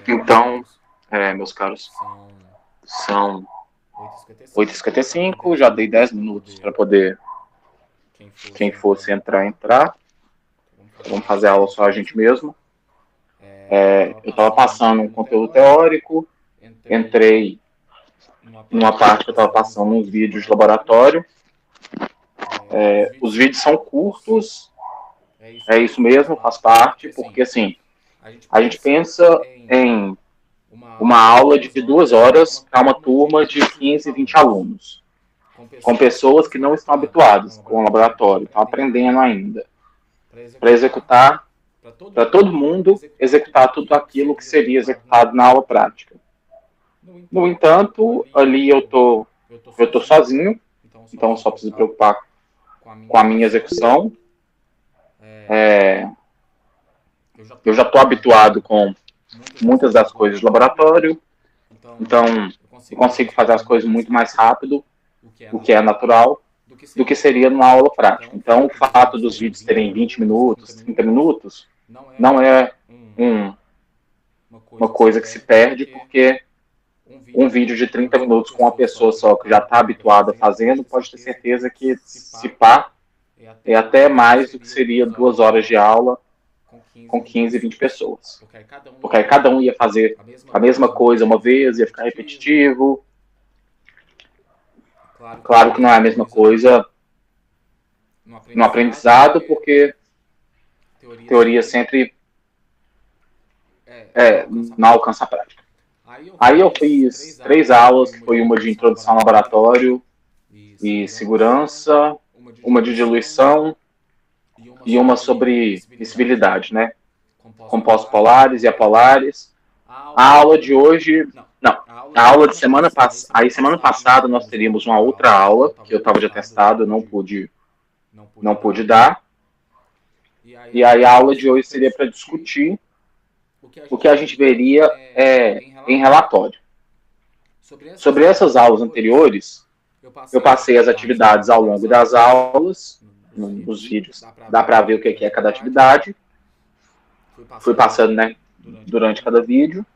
Então, meus caros, são 8h55, já dei 10 minutos para poder, quem fosse entrar. Vamos fazer a aula só a gente mesmo. Eu estava passando um conteúdo teórico, entrei numa parte que eu estava passando uns vídeos de laboratório. Os vídeos são curtos, é isso mesmo, faz parte, porque assim, a gente pensa em uma aula de 2 horas para uma turma de 15, 20 alunos, com pessoas que não estão habituadas com o laboratório, estão aprendendo ainda, para executar, para todo mundo executar tudo aquilo que seria executado na aula prática. No entanto, ali eu tô sozinho, então só preciso preocupar com a minha execução. Eu já estou habituado com muitas das coisas do laboratório, então eu consigo fazer as coisas muito mais rápido, o que é natural, do que seria numa aula prática. Então, o fato dos vídeos terem 20 minutos, 30 minutos, não é uma coisa que se perde, porque um vídeo de 30 minutos com uma pessoa só que já está habituada fazendo, pode ter certeza que, se pá, é até mais do que seria 2 horas de aula com 15, 20 pessoas. Porque aí cada um ia fazer a mesma coisa uma vez, ia ficar repetitivo. Claro que não é a mesma coisa no aprendizado, porque teoria sempre não alcança a prática. Aí eu fiz 3 aulas, que foi uma de introdução ao laboratório e segurança, uma de diluição e uma sobre visibilidade, né? Compostos polares e apolares. A aula de hoje, não, a aula de semana passada, aí semana passada nós teríamos uma outra aula, que eu estava de atestado, eu não pude dar, e aí a aula de hoje seria para discutir o que a gente veria em relatório. Sobre essas aulas anteriores, eu passei as atividades ao longo das aulas, nos vídeos dá para ver o que é cada atividade, fui passando, né, durante cada vídeo,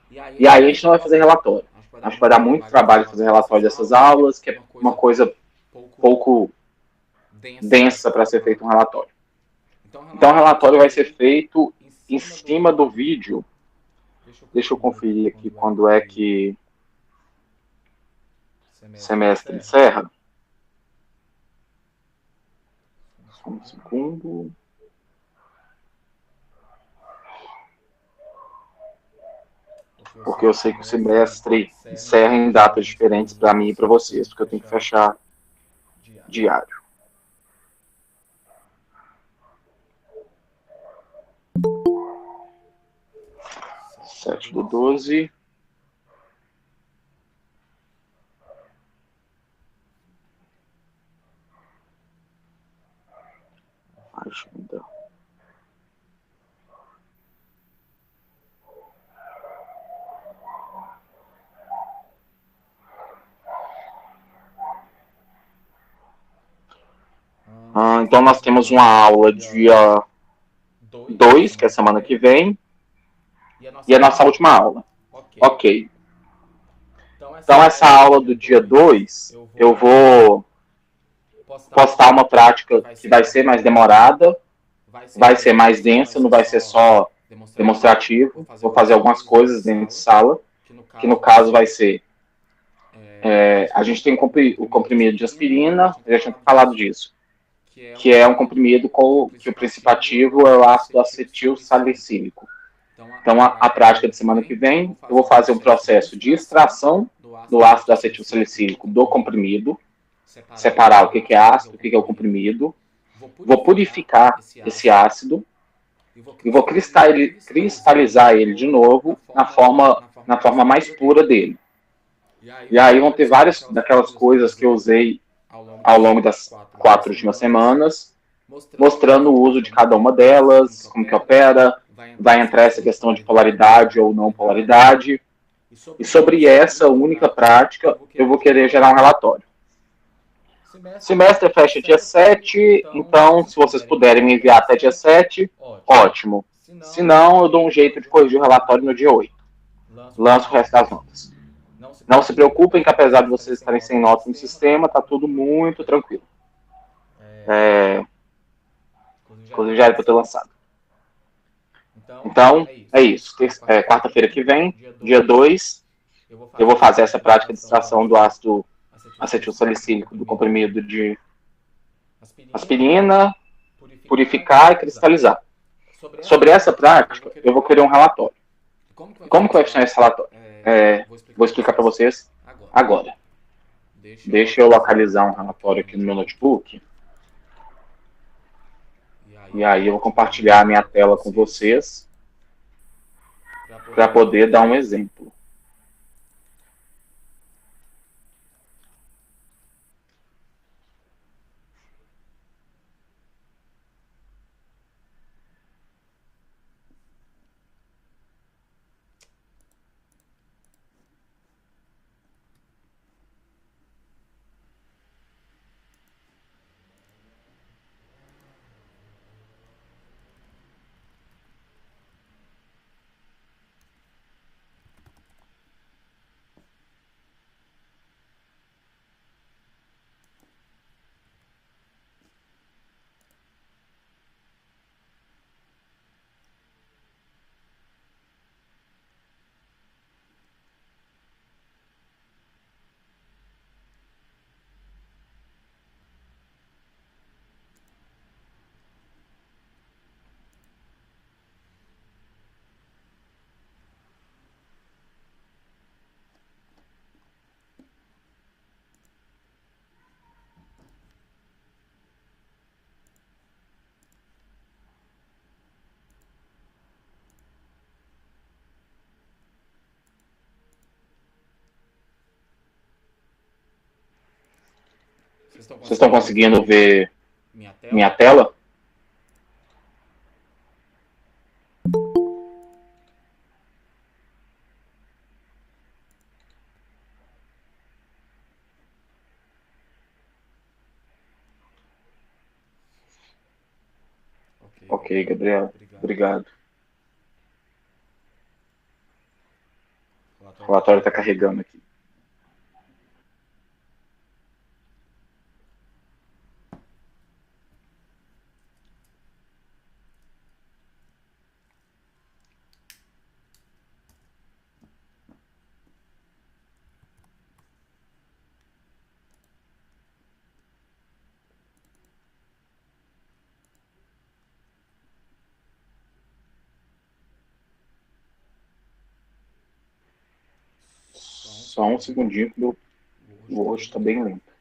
e aí a gente não vai fazer relatório. Acho que vai dar muito trabalho fazer relatório dessas aulas, que é uma coisa pouco densa para ser feito um relatório. Então o relatório vai ser feito em cima do vídeo. Deixa eu conferir aqui quando é que semestre encerra. Só um segundo. Porque eu sei que o semestre encerra em datas diferentes para mim e para vocês, porque eu tenho que fechar diário. Sete do 12. Agenda. Então nós temos uma aula dia 2, que é semana que vem, e a nossa última aula. Ok. Então essa aula do dia 2, eu vou postar uma prática que vai ser mais demorada, vai ser mais densa, não vai ser só demonstrativo. Vou fazer algumas coisas dentro de sala, que no caso vai ser... a gente tem o comprimido de aspirina, a gente tinha falado disso, que é um comprimido que o princípio ativo é o ácido acetil salicílico. Então, a prática de semana que vem, eu vou fazer um processo de extração do ácido acetil salicílico do comprimido, separar o que é ácido, o que é o comprimido, vou purificar esse ácido e vou cristalizar ele de novo na forma mais pura dele. E aí vão ter várias daquelas coisas que eu usei ao longo das 4 últimas semanas, mostrando o uso de cada uma delas, como que opera, vai entrar essa questão de polaridade ou não polaridade, e sobre essa única prática eu vou querer gerar um relatório. Semestre fecha dia 7, então se vocês puderem me enviar até dia 7, ótimo. Se não, eu dou um jeito de corrigir o relatório no dia 8. Lanço o resto das notas. Não se preocupem que apesar de vocês estarem sem notas no sistema, está tudo muito tranquilo. Inclusive já era para ter lançado. Então, é isso. Quarta-feira que vem, dia 2, eu vou fazer essa prática de extração do ácido acetilsalicílico do comprimido de aspirina, purificar e cristalizar. Sobre essa prática, eu vou querer um relatório. Como que vai funcionar esse relatório? Vou explicar para vocês agora. Deixa eu localizar um relatório aqui no meu notebook. E aí eu vou compartilhar a minha tela com vocês para poder dar um exemplo. Vocês estão conseguindo ver minha tela? Ok, Gabriel. Obrigado. O relatório está carregando aqui. Só um segundinho que o Word está bem lento.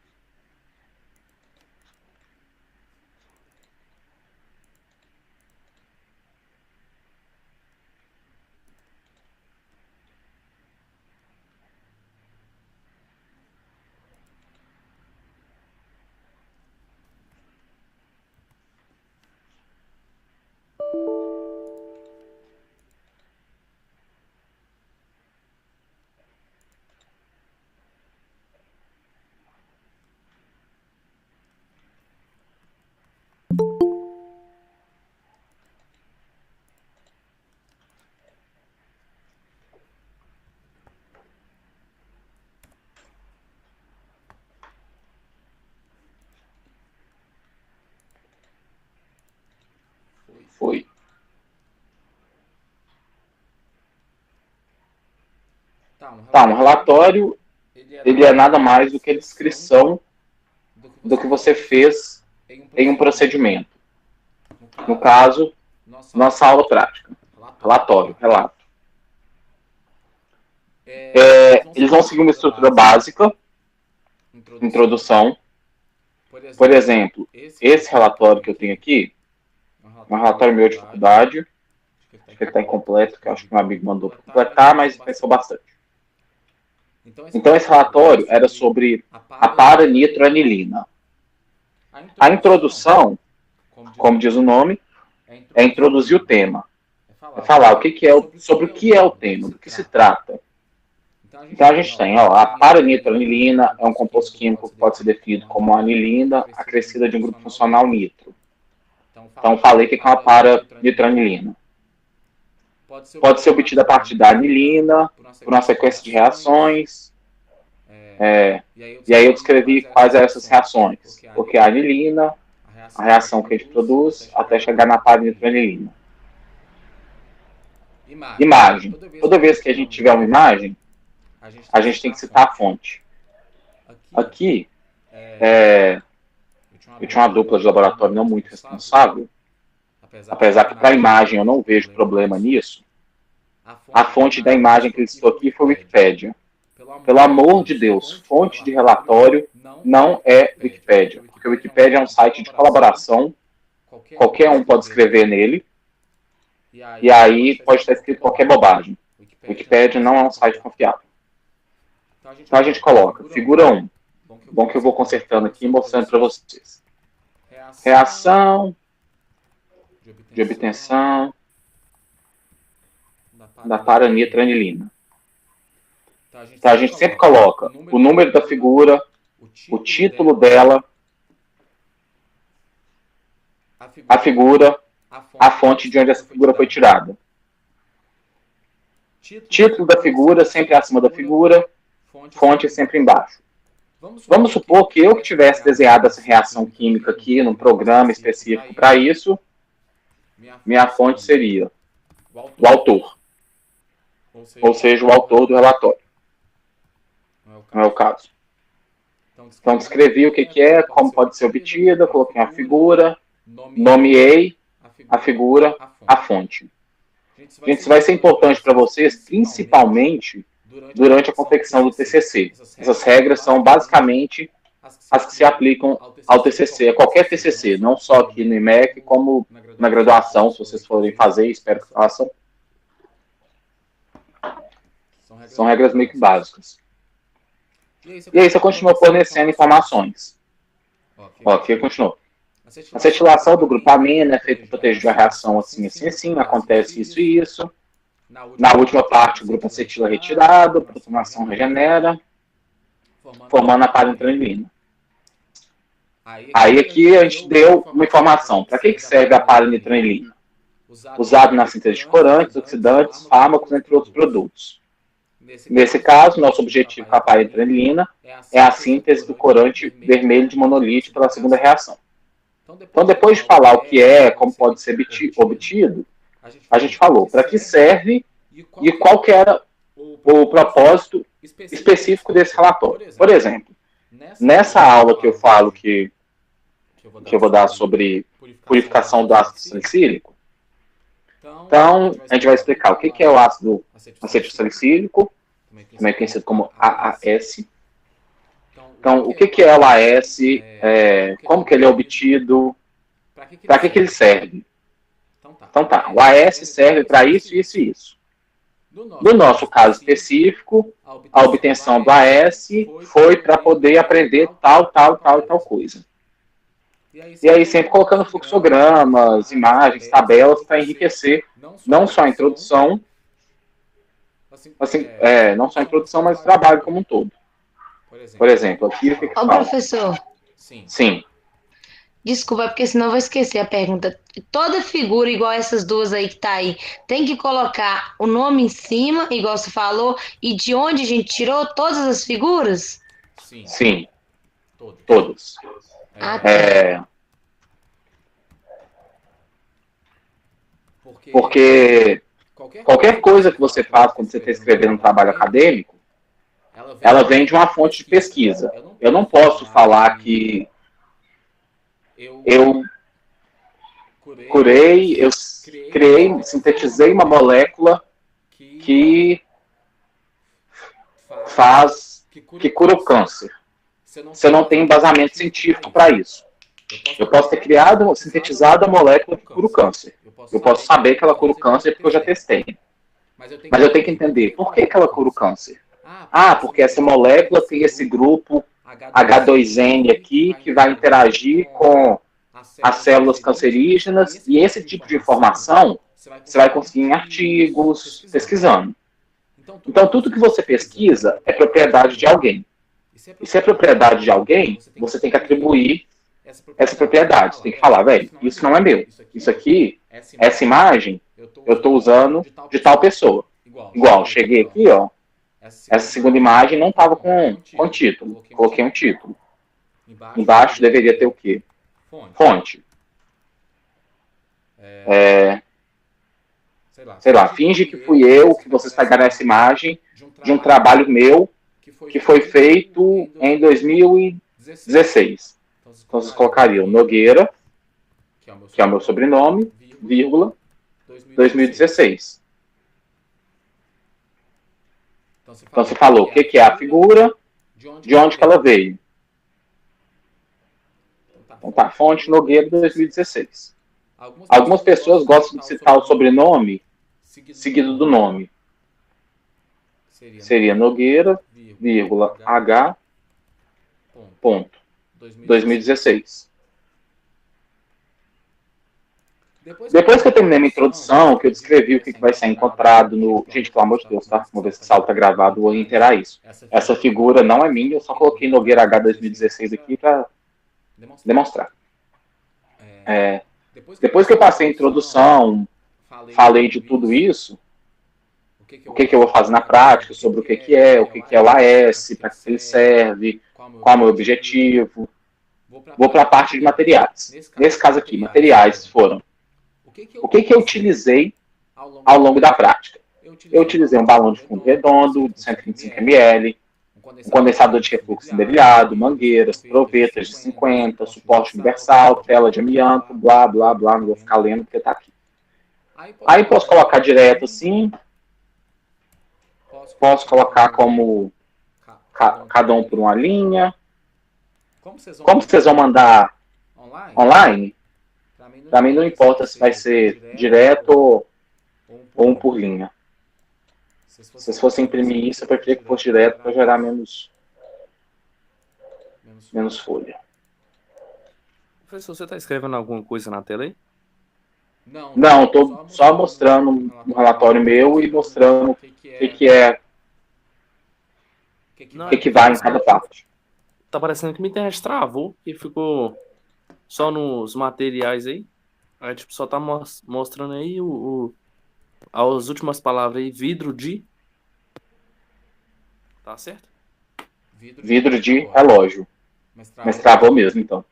Foi. Tá, um relatório, ele é nada mais do que a descrição do que você fez em um procedimento. No caso, nossa aula prática. Relatório, relato. Eles vão seguir uma estrutura básica, introdução. Por exemplo, esse relatório que eu tenho aqui, um relatório meu de faculdade, acho que ele está incompleto, que eu acho que meu amigo mandou para completar, mas pensou bastante. Então, esse relatório era sobre a para-nitroanilina. A introdução, como diz o nome, é introduzir o tema. É falar sobre o que é o tema, do que se trata. Então, a gente tem, a para-nitroanilina é um composto químico que pode ser definido como a anilina acrescida de um grupo funcional nitro. Então, falei que é uma para-nitroanilina. pode ser obtida a partir da anilina, por uma sequência de reações. E aí eu descrevi quais eram essas reações. Porque a anilina, a reação que a gente produz, até chegar na paranitranilina. Imagem. Toda vez que a gente tiver uma imagem, a gente tem que citar a fonte. Aqui, eu tinha uma dupla de laboratório não muito responsável, apesar que para a imagem eu não vejo problema nisso. A fonte da imagem que ele citou aqui foi o Wikipédia. Pelo amor de Deus, fonte de relatório não é Wikipédia, porque o Wikipédia é um site de colaboração, qualquer um pode escrever nele, e aí pode estar escrito qualquer bobagem. O Wikipédia não é um site confiável. Então a gente coloca figura 1. Bom que eu vou consertando aqui e mostrando para vocês. Reação de obtenção da paranitranilina. Então a gente sempre coloca o número da figura, o título dela, a figura, a fonte de onde essa figura foi tirada. Título da figura sempre acima da figura, fonte sempre embaixo. Vamos supor que eu que tivesse desenhado essa reação química aqui num programa específico para isso, minha fonte seria o autor, ou seja, o autor do relatório. Não é o caso. Então, descrevi o que é, como pode ser obtida, coloquei a figura, nomeei a figura, a fonte. Gente, isso vai ser importante para vocês, principalmente durante a confecção do TCC. Essas regras são basicamente as que se aplicam ao TCC, a qualquer TCC, não só aqui no IMEC, como na graduação, se vocês forem fazer, espero que façam. São regras meio que básicas. E aí você continua fornecendo informações. Aqui continua. A acetilação do grupamina é feita para proteger a reação assim, assim, assim, acontece isso e isso. Na última parte, o grupo acetila é retirado, a protonação regenera, formando a paranitranilina. Aí aqui a gente deu uma informação. Para que serve a paranitranilina? Usado na síntese de corantes, oxidantes, fármacos, entre outros produtos. Nesse caso, nosso objetivo com a paranitranilina é a síntese do corante vermelho de monolítio pela segunda reação. Então, depois de falar o que é, como pode ser obtido, a gente falou para que serve e qual que era o propósito específico desse relatório. Por exemplo, nessa aula que eu falo que eu vou dar sobre purificação do ácido salicílico, então a gente vai explicar o que é o ácido acetilsalicílico, também conhecido como AAS. Então, o que é o AS, como que ele é obtido, para que ele serve? Então tá, o AS serve para isso, isso e isso. No nosso caso específico, a obtenção do AS foi para poder aprender tal coisa. E aí sempre colocando fluxogramas, imagens, tabelas para enriquecer não só a introdução, não só a introdução, mas o trabalho como um todo. Por exemplo, aqui o que fala? Professor. Sim. Desculpa, porque senão eu vou esquecer a pergunta. Toda figura igual essas duas aí que tá aí, tem que colocar o nome em cima, igual você falou, e de onde a gente tirou todas as figuras? Sim. Todas. Porque qualquer coisa que você faz quando você está escrevendo um trabalho acadêmico, ela vem de uma fonte de pesquisa. Eu não posso falar que eu criei, sintetizei uma molécula que cura o câncer. Você não tem embasamento científico para isso. Eu posso ter sintetizado a molécula que cura o câncer. Eu posso saber que ela cura o câncer porque eu já testei. Mas eu tenho que entender por que ela cura o câncer. Porque essa molécula tem esse grupo H2N aqui que vai interagir com as células cancerígenas, e esse tipo de informação você vai conseguir em artigos, pesquisando. Então, tudo que você pesquisa é propriedade de alguém. E se é propriedade de alguém, você tem que atribuir essa propriedade. Você tem que falar, velho, isso não é meu. Isso aqui, essa imagem, eu estou usando de tal pessoa. Igual, cheguei aqui, ó, essa segunda imagem não estava com título. Coloquei um título. Embaixo deveria ter o quê? Fonte. Sei lá, finge que fui eu, que vocês pegaram essa imagem de um trabalho meu que foi feito em 2016. Então vocês colocariam Nogueira, que é o meu sobrenome, vírgula, 2016. Então você falou o que é a figura, de onde que ela veio. Então tá, fonte Nogueira 2016. Algumas pessoas gostam de citar o sobrenome seguido do nome. Seria Nogueira, vírgula, H, ponto, 2016. Depois que eu terminei minha introdução, que eu descrevi o que vai ser encontrado no... Gente, pelo amor de Deus, tá? Vamos ver se esse áudio tá gravado ou inteirar isso. Essa figura não é minha, eu só coloquei Nogueira H 2016 aqui para demonstrar. Depois que eu passei a introdução, falei de tudo isso, o que eu vou fazer na prática, sobre o que é o AS, para que ele serve, qual é o meu objetivo. Vou para a parte de materiais. Nesse caso aqui, materiais foram o que eu utilizei ao longo da prática. Eu utilizei um balão de fundo redondo de 125 ml, um condensador de refluxo endereado, mangueiras, provetas de 50, suporte universal, tela de amianto, blá, blá, blá, não vou ficar lendo porque está aqui. Aí posso colocar direto assim, posso colocar como cada um por uma linha. Como vocês vão mandar online? Para mim não importa se vai ser direto ou um por linha. Se vocês fossem imprimir isso, eu preferia que fosse direto para gerar menos folha. Professor, você está escrevendo alguma coisa na tela aí? Não, estou só mostrando um relatório meu e mostrando o que vai em cada parte. Tá parecendo que minha internet travou e ficou só nos materiais aí. Aí tipo, só tá mostrando aí as últimas palavras aí, vidro de... Tá certo? Vidro de relógio. Mas travou mesmo, então.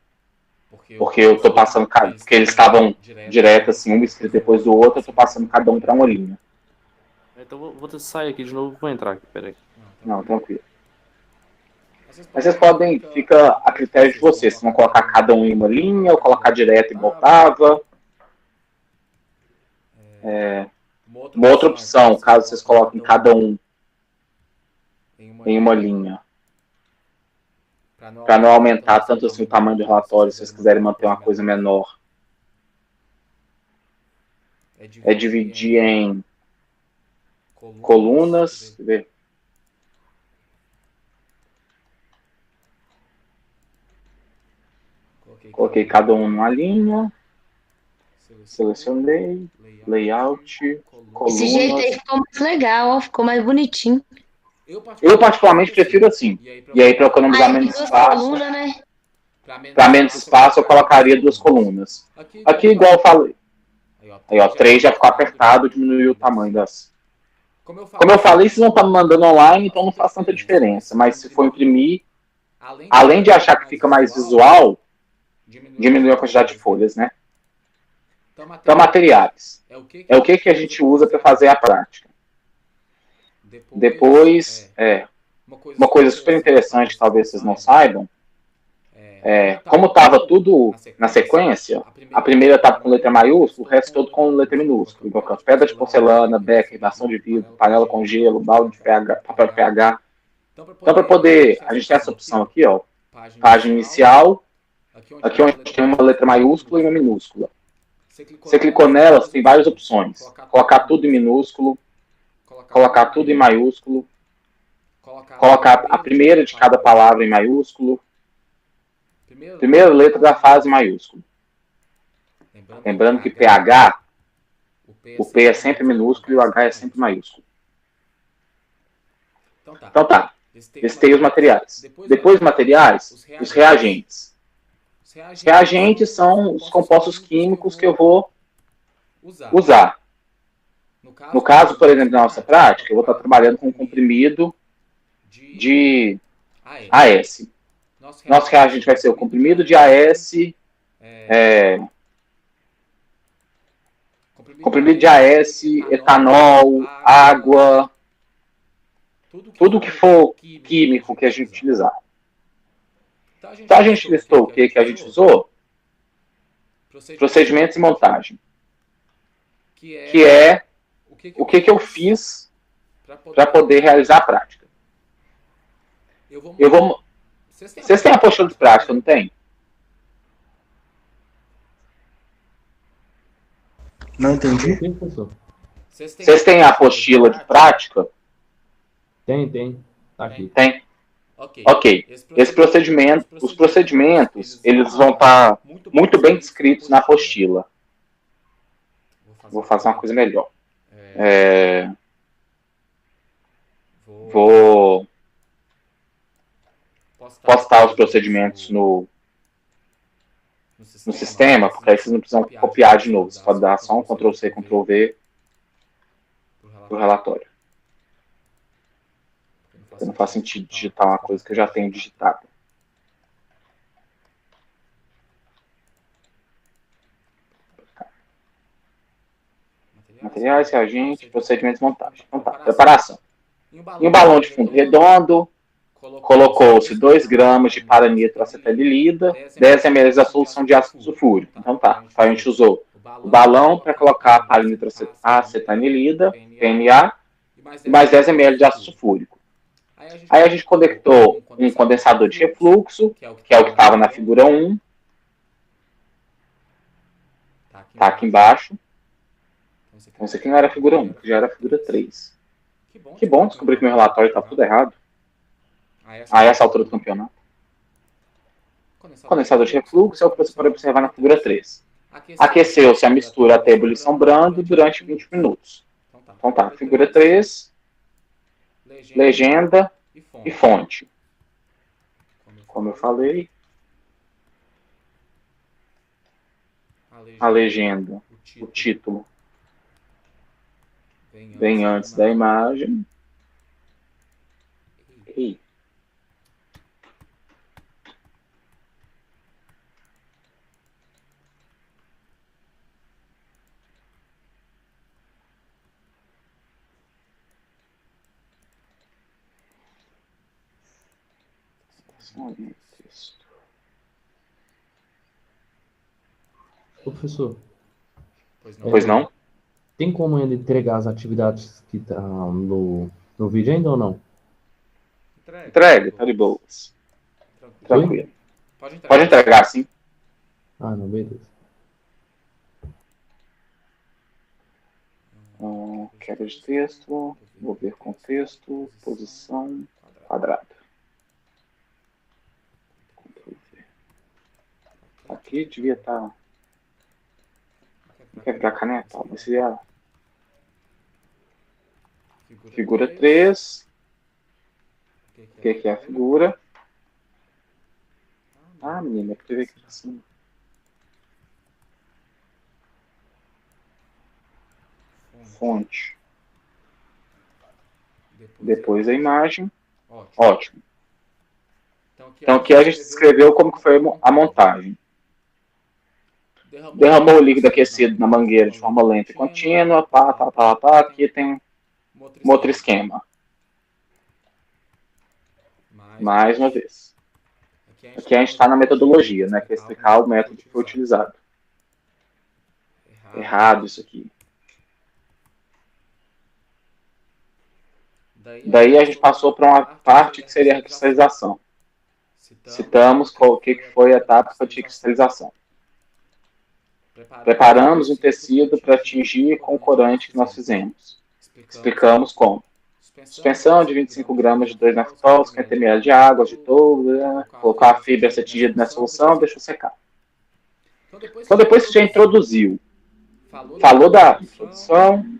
Porque eu tô passando, porque eles estavam direto, assim, um escrito depois do outro, eu tô passando cada um para uma linha. Então vou sair aqui de novo e vou entrar aqui, peraí. Não, tranquilo. Mas vocês podem, fica a critério de vocês, se vão colocar cada um em uma linha ou colocar direto igual estava. Uma outra opção, caso vocês coloquem cada um em uma linha, para não aumentar tanto assim o tamanho do relatório, se vocês quiserem manter uma coisa menor, é dividir em colunas. Deixa eu ver. Coloquei cada um numa linha. Selecionei. Layout. Colunas. Esse jeito aí ficou mais legal, ó, ficou mais bonitinho. Eu particularmente prefiro assim. E aí, para economizar menos espaço, colunas, né? para menos espaço, eu colocaria 2 colunas. Aqui, igual eu falei. Aí, ó, 3 já ficou apertado, diminuiu o tamanho das. Como eu falei, vocês vão estar me mandando online, então não faz tanta diferença. Mas se for imprimir, além de achar que fica mais visual, diminui a quantidade de folhas, né? Então, materiais. É o que a gente usa para fazer a prática. Depois, uma coisa super interessante, talvez vocês não saibam, como estava tudo na sequência, a primeira estava com letra maiúscula, o resto todo com letra minúscula. Igual pedra de porcelana, becker, bastão de vidro, panela com gelo, balde de pH, papel de pH. Então, para poder, a gente tem essa opção aqui, ó, página inicial, aqui onde tem uma letra maiúscula e uma minúscula. Você clicou nela, você tem várias opções. Colocar tudo em minúsculo, colocar tudo em maiúsculo, colocar a primeira de cada palavra em maiúsculo, primeira letra da frase em maiúsculo. Lembrando que PH, o P é sempre minúsculo e o H é sempre maiúsculo. Então tá, listei os materiais. Depois dos materiais, os reagentes. Os reagentes são os compostos químicos que eu vou usar. No caso, por exemplo, da nossa prática, eu vou estar trabalhando com um comprimido de AS. Nosso reagente vai ser o comprimido de AS, etanol, água, tudo que for químico que a gente utilizar. Então a gente listou o que a gente usou? Procedimentos e montagem. Que é o que eu fiz para poder realizar a prática. Vocês têm a apostila de prática, não tem? Não entendi. Tem, professor? Vocês têm a apostila de prática? Tem. Tá aqui. Tem. Ok. Os procedimentos, eles vão estar muito bem descritos na apostila. Vou fazer uma coisa melhor. Vou postar os procedimentos no sistema, porque aí vocês não precisam copiar de novo. Você pode dar só um Ctrl+C, Ctrl+V para o relatório. Porque não faz sentido digitar uma coisa que eu já tenho digitado. Materiais, reagentes, procedimentos de montagem. Então tá, preparação. Em um balão de fundo redondo, colocou-se 2 gramas de paranitroacetanilida, 10 ml da solução de ácido sulfúrico. Então tá, a gente usou o balão para colocar a paranitroacetanilida, PNA, e mais 10 ml de ácido sulfúrico. Aí a gente conectou um condensador de refluxo, que é o que estava na figura 1. Tá aqui embaixo. Então esse aqui não era a figura 1, já era a figura 3. Que bom descobrir que meu relatório está tudo errado. A essa altura do campeonato. Condensador de refluxo é o que você pode observar na figura 3. Aqueceu-se a mistura até ebulição branda durante 20 minutos. Então tá, figura 3, legenda e fonte. Como eu falei, a legenda, o título, vem antes da imagem. E Professor, pois não? Tem como ainda entregar as atividades que estão no vídeo ainda ou não? Entrega, tá de boas. Tranquilo. Pode entregar, sim. Ah, não, beleza. Quebra de texto, vou ver contexto, posição, quadrado. Aqui devia estar. Não quebrar a caneta, mas seria. Figura 3. O que é a figura? Ah, menina, é que teve aqui assim. Fonte. Depois a imagem. Ótimo. Então aqui a gente descreveu como que foi a montagem. Derramou o líquido aquecido na mangueira de forma lenta e contínua. Aqui tem um outro esquema. Mais uma vez. Aqui a gente está na metodologia, né? Que é explicar o método que foi utilizado. Errado isso aqui. Daí a gente passou para uma parte que seria a cristalização. Citamos o que foi a etapa de cristalização. Preparamos um tecido para atingir com o corante que nós fizemos. Explicamos como. Suspensão de 25 gramas de 2-naftal, 50 ml de água, agitou, colocar a fibra ser atingida na solução, deixou secar. Então depois que já introduziu, falou da introdução,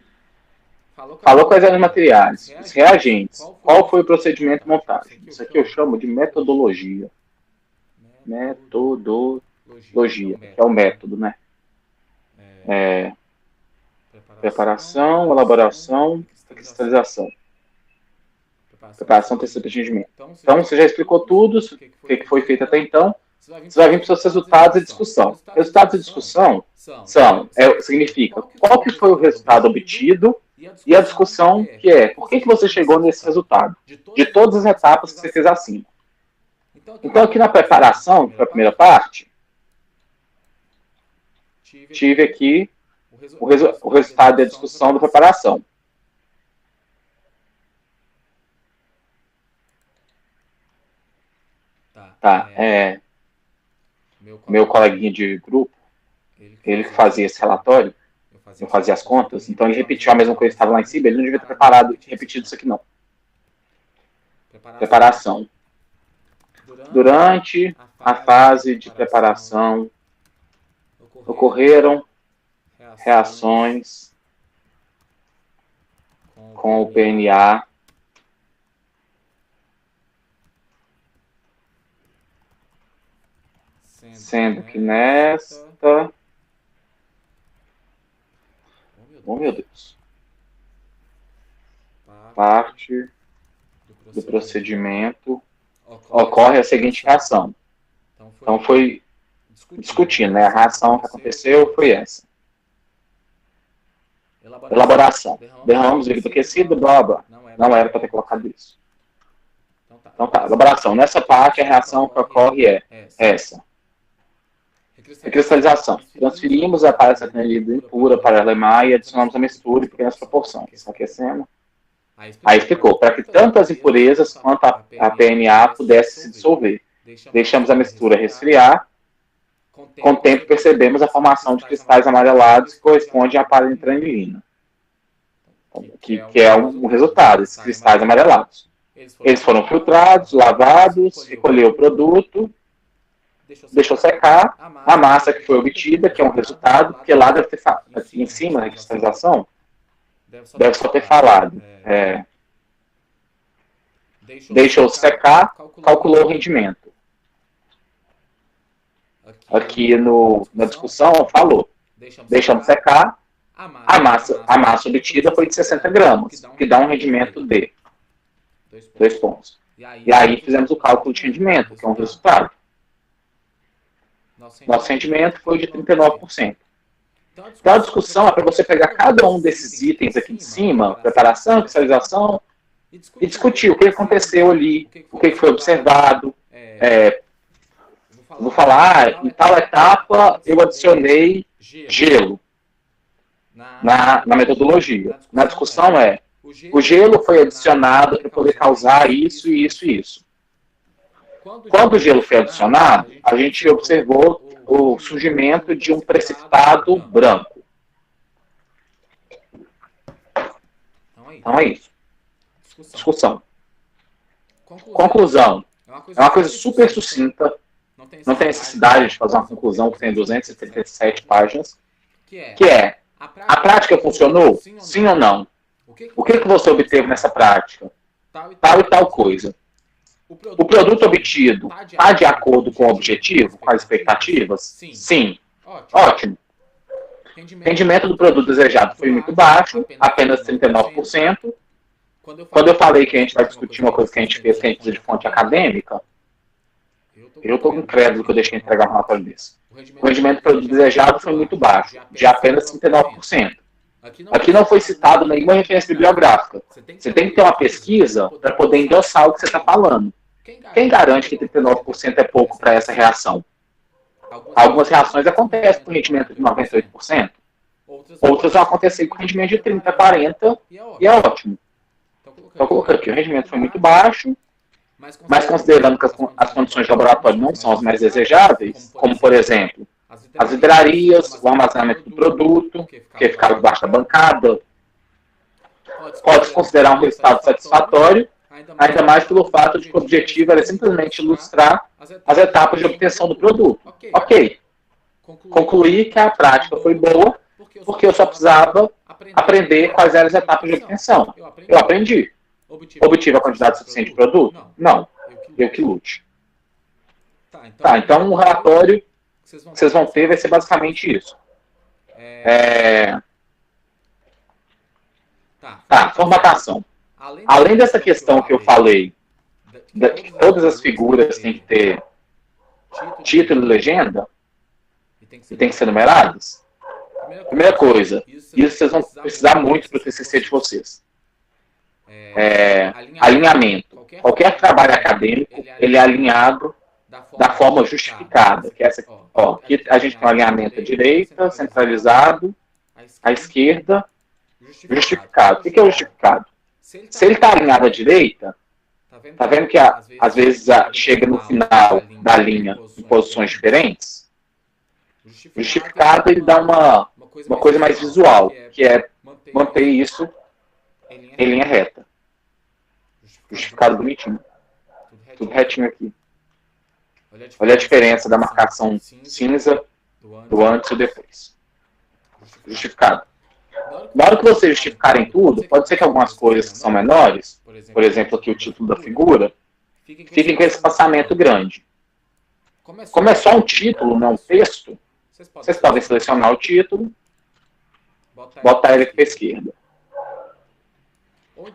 falou quais eram os materiais, os reagentes, qual foi o procedimento de montagem. Isso aqui eu chamo de metodologia. Metodologia, que é o método, né? Preparação, elaboração e cristalização. Preparação, tecido de rendimento. Então, você já explicou tudo, o que foi feito até então. Você vai vir para os seus resultados e discussão. Resultados e discussão significa qual que foi o resultado obtido e a discussão que é por que você chegou nesse resultado, de todas as etapas que você fez acima. Então, aqui na preparação, que foi a primeira parte, tive aqui o resultado da discussão da preparação. Tá, meu coleguinha de grupo, ele fazia esse relatório, eu fazia as contas, então ele repetiu a mesma coisa que estava lá em cima, ele não devia ter preparado e repetido isso aqui não. Preparação. Durante a fase de preparação, ocorreram reações com o PNA sendo que nesta... Oh, meu Deus. Parte do procedimento ocorre a seguinte reação. Então, foi discutindo, né? A reação que aconteceu foi essa. Elaboração. Derramamos líquido aquecido, blá, blá. Não era para ter colocado isso. Então, tá. Elaboração. Nessa parte, a reação que ocorre é essa. Cristalização. Transferimos a paracetanilida impura para a LEMA e adicionamos a mistura em pequenas proporções. Aquecendo. Aí ficou, para que tanto as impurezas quanto a PNA pudessem se dissolver. Deixamos a mistura resfriar. Com o tempo percebemos a formação de cristais amarelados que correspondem à parenitranilina. Que é um resultado, esses cristais amarelados. Eles foram filtrados, lavados, recolheu o produto, deixou secar, a massa que foi obtida, que é um resultado, porque lá deve ter aqui em cima, na cristalização, deve só ter falado. Deixou secar, calculou o rendimento. Aqui na discussão falou. Deixamos secar, a massa obtida foi de 60 gramas, que dá um rendimento de 2 pontos. E aí fizemos o cálculo de rendimento, que é um resultado. Nosso rendimento foi de 39%. Então a discussão é para você pegar cada um desses itens aqui de cima, preparação, cristalização, e discutir o que aconteceu ali, o que foi observado. Vou falar, em tal etapa eu adicionei gelo na metodologia. Na discussão o gelo foi adicionado para poder causar isso, isso e isso. Quando o gelo foi adicionado, a gente observou o surgimento de um precipitado branco. Então é isso. Discussão. Conclusão. É uma coisa super sucinta. Não tem necessidade de fazer uma conclusão que tem 237 páginas. Que é, a prática funcionou? Sim ou não? O que você obteve nessa prática? Tal e tal coisa. O produto obtido está de acordo com o objetivo, com as expectativas? Sim. Ótimo. O rendimento do produto desejado foi muito baixo, apenas 39%. Quando eu falei que a gente vai discutir uma coisa que a gente fez, que a gente precisa de fonte acadêmica, eu estou incrédulo que eu deixei entregar um relatório desse. O rendimento do produto desejado foi muito baixo, de apenas 39%. Aqui não foi citado nenhuma referência bibliográfica. Você tem que ter uma pesquisa para poder endossar o que você está falando. Quem garante que 39% é pouco para essa reação? Algumas reações acontecem com rendimento de 98%. Outras vão acontecer com rendimento de 30%, 40% e é ótimo. Então, colocando aqui, o rendimento foi muito baixo, mas considerando que as condições de laboratório não são as mais desejáveis, como, por exemplo, as vidrarias, o armazenamento do produto, que ficava debaixo da bancada, pode-se considerar um resultado satisfatório, ainda mais pelo fato de que o objetivo era simplesmente ilustrar as etapas de obtenção do produto. Ok. Concluí que a prática foi boa, porque eu só precisava aprender quais eram as etapas de obtenção. Eu aprendi. Obtive a quantidade suficiente de produto? Não. Eu que lute. Tá, então o relatório que vocês vão ter vai ser basicamente isso. Tá, formatação. Além dessa questão que eu falei, que todas as figuras têm que ter título e legenda, e tem que ser numeradas, primeira coisa, isso vocês vão precisar muito para o TCC de vocês. Alinhamento. Qualquer trabalho acadêmico, ele é alinhado da forma justificada. Que é essa, aqui a gente tem um alinhamento à direita, centralizado, à esquerda, justificado. O que é o justificado? Se ele está alinhado à direita, tá vendo que às vezes chega no final da linha em posições diferentes? O justificado ele dá uma coisa mais visual, que é manter isso em linha reta. Justificado bonitinho. Tudo retinho aqui. Olha a diferença da marcação cinza do antes e depois. Justificado. Na hora que vocês justificarem tudo, pode ser que algumas coisas que são menores, por exemplo, aqui o título da figura, fiquem com esse espaçamento grande. Como é só um título, não um texto, vocês podem selecionar o título, botar ele para a esquerda.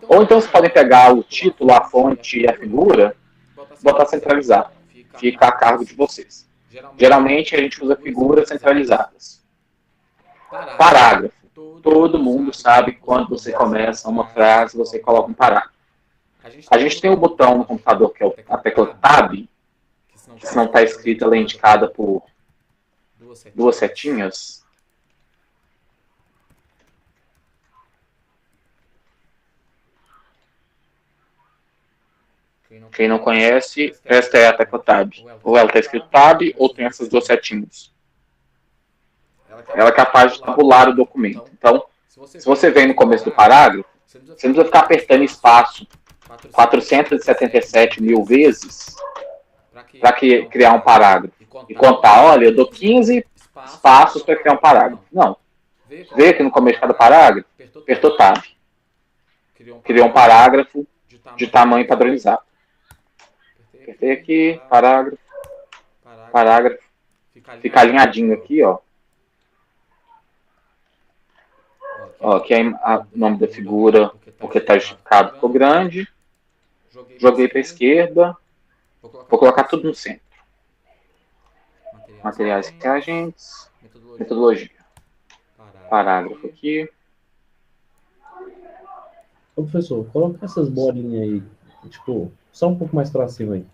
Ou então vocês podem pegar o título, a fonte e a figura, botar centralizado. Fica a cargo de vocês. Geralmente a gente usa figuras centralizadas. Parágrafo. Todo mundo sabe que quando você começa uma frase, você coloca um parágrafo. A gente tem um botão no computador que é a tecla Tab, que se não está escrita, ela é indicada por duas setinhas. Quem não conhece, esta é a tecla Tab. Ou ela está escrito Tab, ou tem essas duas setinhas. Ela é capaz de tabular o documento. Então, se você vem no começo do parágrafo, você não precisa ficar apertando espaço 477 mil vezes para criar um parágrafo. E contar, olha, eu dou 15 espaços para criar um parágrafo. Não. Vê aqui no começo de cada parágrafo, apertou Tab. Criou um parágrafo de tamanho padronizado. Apertei aqui, parágrafo. Fica alinhadinho aqui, ó. Aqui é o nome da figura, porque está justificado, ficou grande. Joguei para a esquerda. Vou colocar tudo no centro. Materiais e reagentes. Metodologia. Parágrafo aqui. Ô, professor, coloca essas bolinhas aí, tipo, só um pouco mais para cima aí.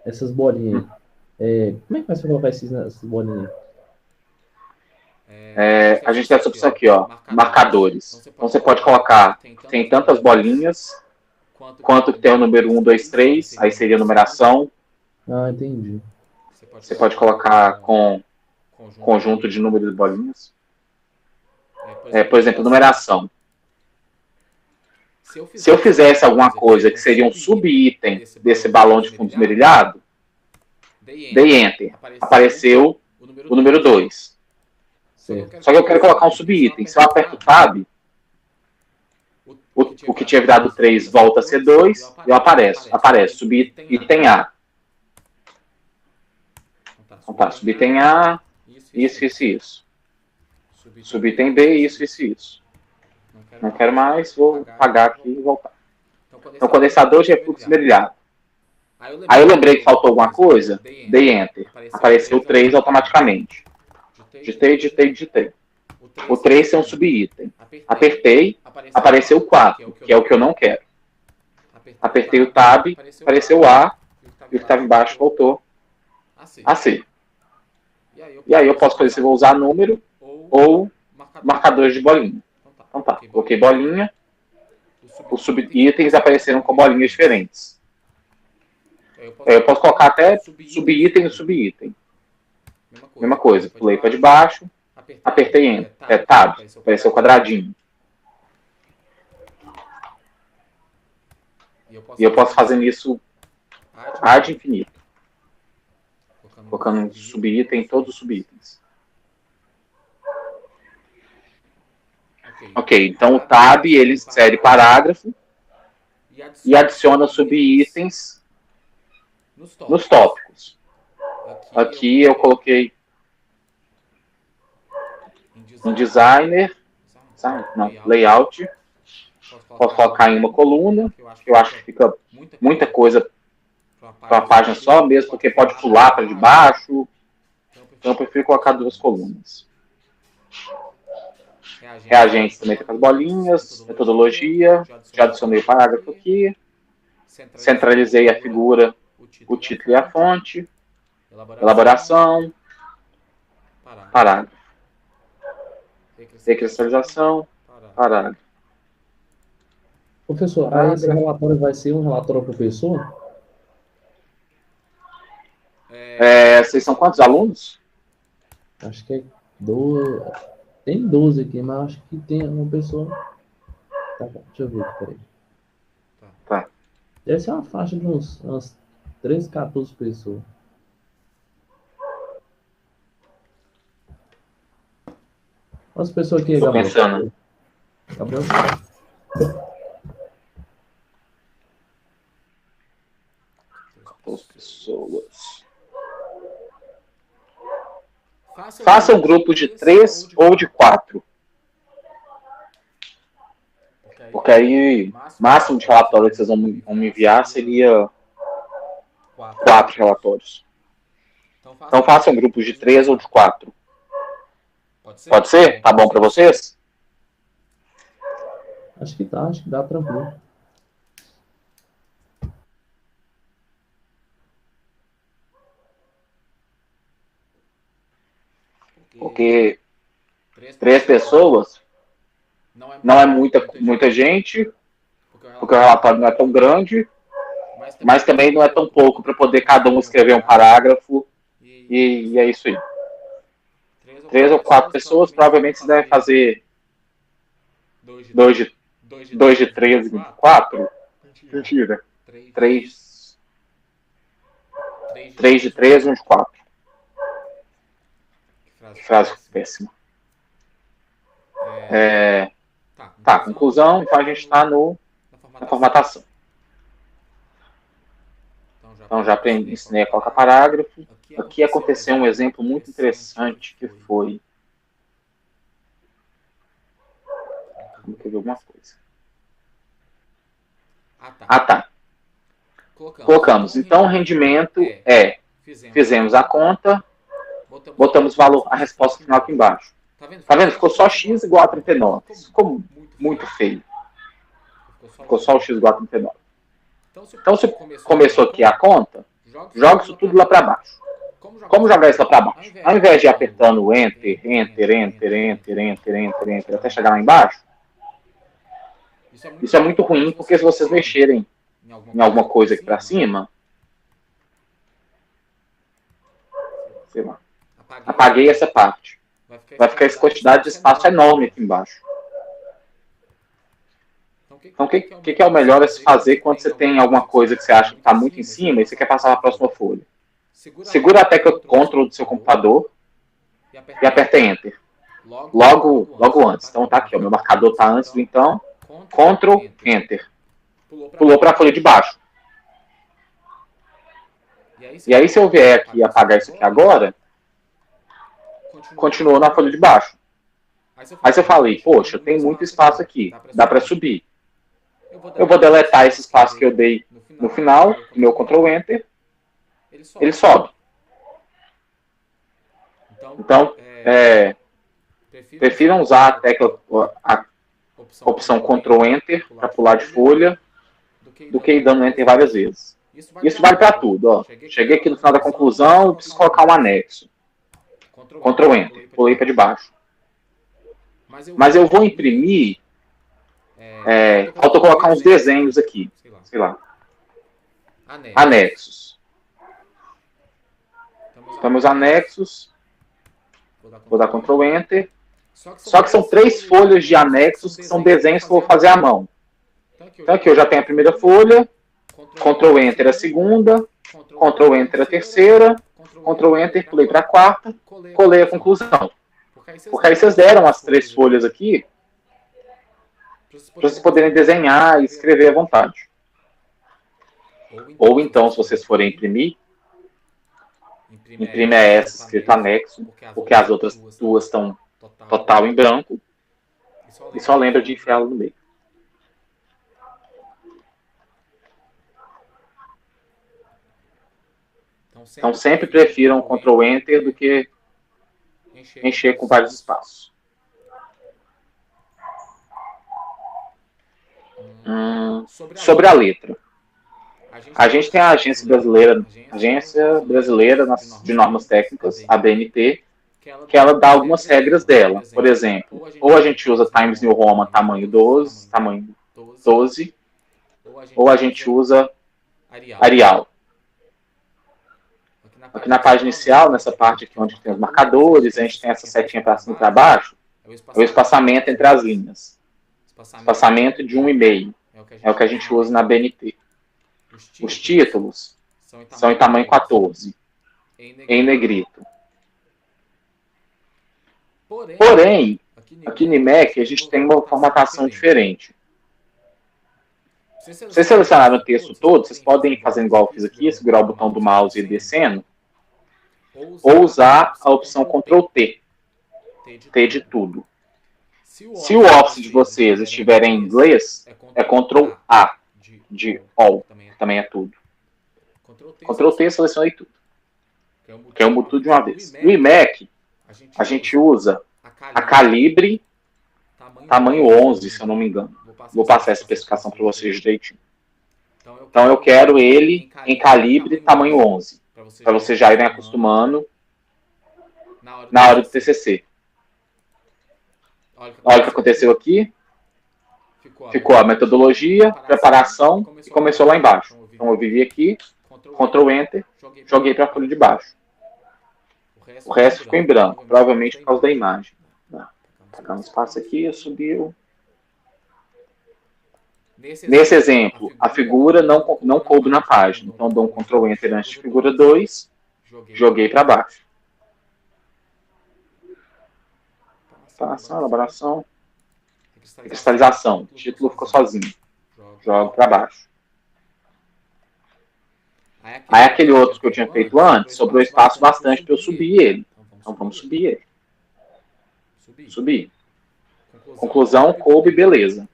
Essas bolinhas aí. Como é que faz para colocar essas bolinhas aí? A gente tem essa opção aqui, ó, marcadores. Então você pode colocar, tem tantas bolinhas, quanto que tem o número 1, 2, 3, aí seria a numeração. Ah, entendi. Você pode colocar com conjunto de números de bolinhas. Por exemplo, numeração. Se eu fizesse alguma coisa que seria um sub-item desse balão de fundo esmerilhado, dei Enter. Apareceu o número 2. Só que eu quero colocar um sub-item. Se eu aperto Tab, o que tinha virado 3 volta a ser 2 e aparece sub-item A. Então tá, sub-item A, isso. Sub-item B, isso. Não quero mais, vou apagar aqui e voltar. Então, condensador de refluxo esmerilhado. Aí eu lembrei que faltou alguma coisa, dei Enter. Apareceu 3 automaticamente. Digitei. O 3 é um sub-item. Apertei, apareceu o 4, que é o que eu não quero. Apertei o Tab, apareceu o A, e o que estava embaixo voltou a C. E aí eu posso escolher se vou usar número ou marcadores de bolinha. Então tá, coloquei bolinha, os sub-itens apareceram com bolinhas diferentes. Eu posso colocar até sub-item e sub-item. Mesma coisa, pulei para debaixo, apertei Enter, Tab, apareceu o quadradinho. E eu posso fazer isso ad infinito. Colocando sub-item em todos os sub-itens. Ok, então o Tab, ele insere parágrafo e adiciona sub-itens nos tópicos. Aqui eu coloquei um designer, Não, layout. Posso colocar em uma coluna, que eu acho que fica muita coisa para uma página só, mesmo porque pode pular para debaixo. Então eu prefiro colocar 2 colunas. Reagentes também tem as bolinhas, metodologia, já adicionei o parágrafo aqui, centralizei a figura, o título e a fonte, elaboração, parágrafo, recristalização, parágrafo. Professor, aí esse relatório vai ser um relatório ao professor? Vocês são quantos alunos? Acho que é 12. Tem 12 aqui, mas acho que tem uma pessoa. Tá bom, deixa eu ver aqui, peraí. Tá. Deve ser uma faixa de umas 13, 14 pessoas. Quantas pessoas aqui, Tô Gabriel? pensando. Gabriel? Pessoas. Faça um grupo de 3 ou de 4. Porque aí, o máximo de relatório que vocês vão me enviar seria 4 relatórios. Então faça um grupo de 3 ou de 4. Pode ser? Tá bom para vocês? Acho que dá tranquilo. Porque 3 pessoas não é muita gente, porque o relatório não é tão grande, mas também não é tão pouco para poder cada um escrever um parágrafo, e é isso aí. 3 ou 4 pessoas, provavelmente você deve fazer 2 de 3 e 4. Mentira. 3 de 3 e 1 de 4. Que frase péssima. Tá, conclusão. Então a gente está na formatação. Então já ensinei a colocar parágrafo. Aqui aconteceu um exemplo muito interessante que foi... Vamos ver alguma coisa. Tá. Colocamos. Então o rendimento fizemos a conta, botamos valor, a resposta final aqui embaixo. Tá vendo? Ficou só x igual a 39. Isso ficou muito feio. Ficou só o x igual a 39. Então, se começou aqui a conta, joga isso tudo lá para baixo. Como jogar isso lá para baixo? Ao invés de ir apertando Enter, Enter, Enter, Enter, Enter, Enter, Enter, até chegar lá embaixo, isso é muito ruim, porque se vocês mexerem em alguma coisa aqui para cima, sei lá, apaguei essa parte. Vai ficar essa quantidade de espaço enorme aqui embaixo. Então, o que é o melhor a se fazer quando você tem alguma coisa que você acha que está muito em cima e você quer passar para a próxima folha? Segura a tecla Ctrl do seu computador e aperta Enter. Logo antes. Então tá aqui, ó, meu marcador está antes do então. Ctrl, Enter. Pulou para a folha de baixo. E aí se eu vier aqui e apagar isso aqui agora, continuou na folha de baixo. Aí eu falei, poxa, tem muito espaço aqui, dá para subir. Eu vou deletar esse espaço que eu dei no final, meu Ctrl Enter, ele sobe. Então, prefiram usar a tecla, a opção Ctrl Enter para pular de folha, do que ir dando Enter várias vezes. Isso vale para tudo. Ó. Cheguei aqui no final da conclusão, preciso colocar um anexo. Ctrl Enter, pulei para debaixo. Mas eu vou imprimir, falta colocar uns desenhos aqui, sei lá, anexos. Então, meus anexos, vou dar Ctrl Enter, só que são 3 folhas de anexos que são desenhos que eu vou fazer à mão. Então aqui eu já tenho a primeira folha, Ctrl Enter a segunda, Ctrl Enter a terceira, Ctrl Enter, pulei para a quarta, colei a conclusão. Porque aí vocês deram as 3 folhas aqui para vocês poderem desenhar e escrever à vontade. Ou então, se vocês forem imprimir, imprime essa escrito anexo, porque as outras 2 estão total em branco, E só lembra de enfiá-lo no meio. Então sempre prefiram Ctrl Enter do que encher com vários espaços. Sobre a letra. A gente tem a Agência Brasileira de Normas Técnicas, a ABNT, que ela dá algumas regras dela. Por exemplo, ou a gente usa Times New Roman tamanho 12, ou a gente usa Arial. Aqui na página inicial, nessa parte aqui onde tem os marcadores, a gente tem essa setinha para cima e para baixo, é o espaçamento entre as linhas. Espaçamento de 1,5. É o que a gente usa na BNT. Os títulos são em tamanho 14, em negrito. Porém, aqui no IMEC a gente tem uma formatação diferente. Se vocês selecionarem o texto todo, vocês podem ir fazendo igual eu fiz aqui, segurar o botão do mouse e ir descendo, ou usar a opção Ctrl T, T de tudo. Se o Office de vocês estiver em inglês, é Ctrl A, de All, também é tudo. Ctrl T, selecionei tudo. Que eu mudo tudo de uma vez. No iMac, a gente usa a calibre tamanho 11, se eu não me engano. Vou passar essa especificação para vocês direitinho. Então eu quero ele em calibre tamanho 11, para vocês já irem acostumando na hora do TCC. Olha o que aconteceu aqui. Ficou a metodologia, preparação e começou lá embaixo. Então eu vivi aqui, Ctrl Enter, joguei para a folha de baixo. O resto ficou em branco, provavelmente por causa da imagem. Pegar um espaço aqui, subiu. Nesse exemplo, a figura não coube na página. Então dou um Ctrl Enter antes de figura 2, joguei para baixo. Elaboração, cristalização. O título ficou sozinho. Jogo para baixo. Aí aquele outro que eu tinha feito antes, sobrou espaço bastante para eu subir ele. Então vamos subir ele. Subir. Conclusão, coube, beleza.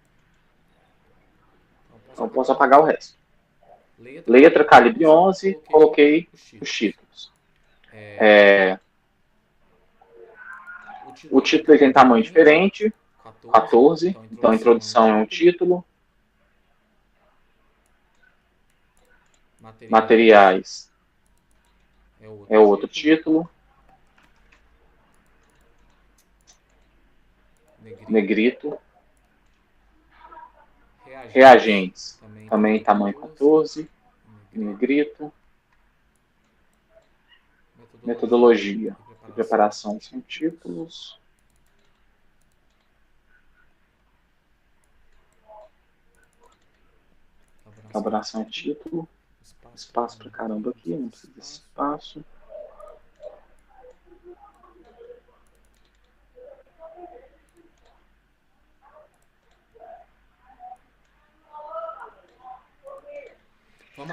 Então posso apagar o resto. Letra, calibre 11, coloquei os títulos. O título tem tamanho diferente, 14, então a introdução é um título. Materiais é outro título. Negrito. Reagentes, também tamanho 14, negrito. Metodologia, preparação sem títulos. Elaboração é título. Espaço pra caramba aqui, não precisa desse espaço.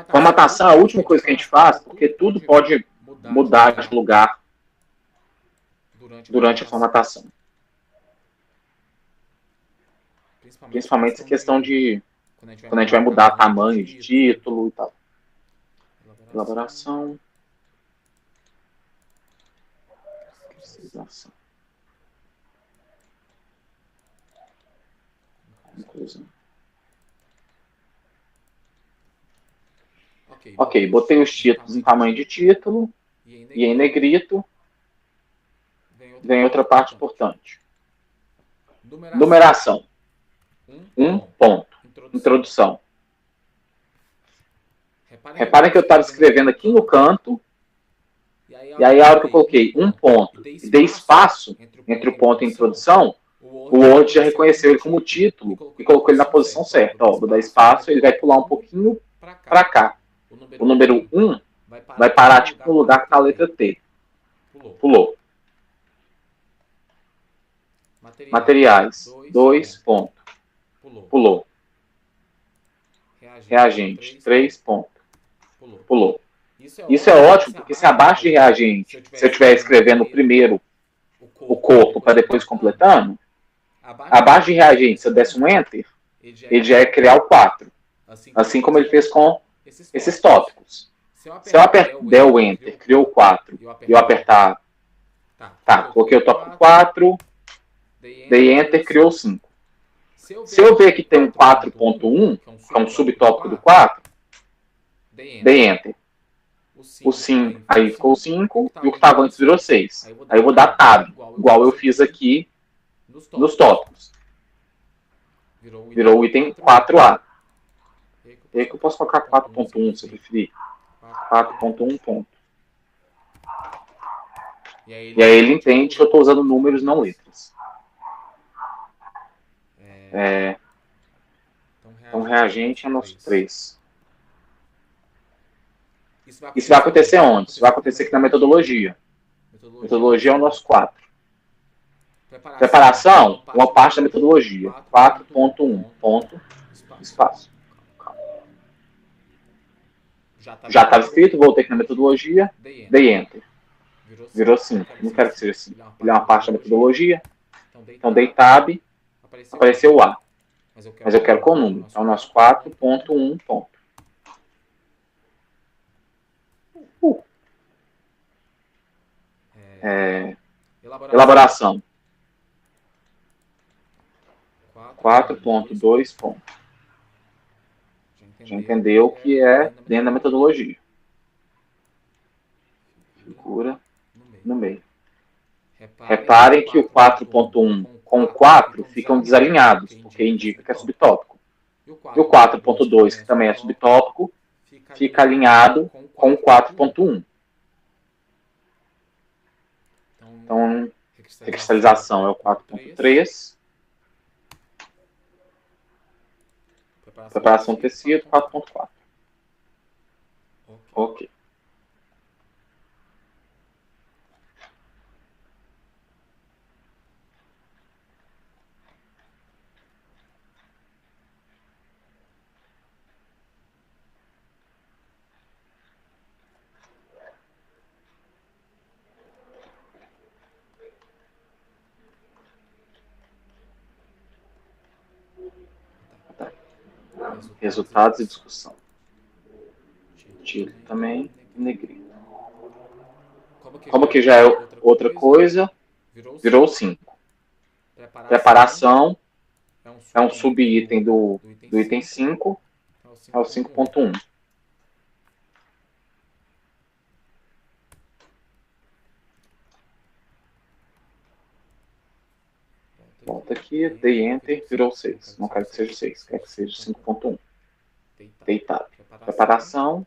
Formatação é a última coisa que a gente faz, porque tudo pode mudar de lugar durante a formatação. Principalmente essa questão de quando a gente vai mudar tamanho de título e tal. Elaboração. Conclusão. Ok, botei os títulos em tamanho de título e em negrito. Vem outra parte importante. Numeração. 1 ponto. Introdução. Reparem que eu estava escrevendo aqui no canto, e aí a hora que eu coloquei 1 ponto e dei espaço entre o ponto e a introdução, o Word já reconheceu ele como título e colocou ele na posição certa. Ó, vou dar espaço, ele vai pular um pouquinho para cá. O número 1 vai parar tipo, no lugar que está a letra T. Pulou. Materiais. 2 pontos. Pulou. Reagente. 3 pontos. Pulou. Isso é ótimo, porque se abaixo de reagente, se eu estiver escrevendo primeiro o corpo para depois completando, Abaixo de reagente, se eu desse um Enter, ele já ia criar o 4. Assim como ele fez com esses tópicos. Se eu der o Enter, criou o 4, e eu apertar... Tá, coloquei o tópico 4, dei Enter, criou o 5. Se eu ver que tem um 4.1, que é um subtópico do 4, dei Enter. O 5, aí ficou o 5, e o que estava antes virou 6. Aí eu vou dar Tab, igual eu fiz aqui nos tópicos. Virou o item 4A. E aí que eu posso colocar 4.1, se eu preferir. 4.1 ponto. E aí ele entende que eu estou usando números, não letras. Então, reagente é nosso 3. Isso vai acontecer onde? Isso vai acontecer aqui na metodologia. Metodologia é o nosso 4. Preparação, uma parte da metodologia. 4.1, ponto, espaço. Já estava escrito, voltei aqui na metodologia, dei Enter. Virou 5. Não quero que seja 5. Ele é uma parte da metodologia. Então dei Tab, apareceu o A. Mas eu quero com o número. Então, nosso 4.1, ponto. Elaboração. 4.2, ponto. Já entendeu que é dentro da metodologia. Figura no meio. Reparem que o 4.1 com o 4 ficam desalinhados, porque indica que é subtópico. E o 4.2, que também é subtópico, fica alinhado com o 4.1. Então, recristalização é o 4.3. Preparação tecido, 4.4. Ok. Resultados e discussão. Título também, negrito. Como que já é outra coisa, virou 5. Preparação é um subitem do item 5, é o 5.1. Volta aqui, dei Enter, virou 6. Não quero que seja 6, quero que seja 5.1. Deitado. Preparação.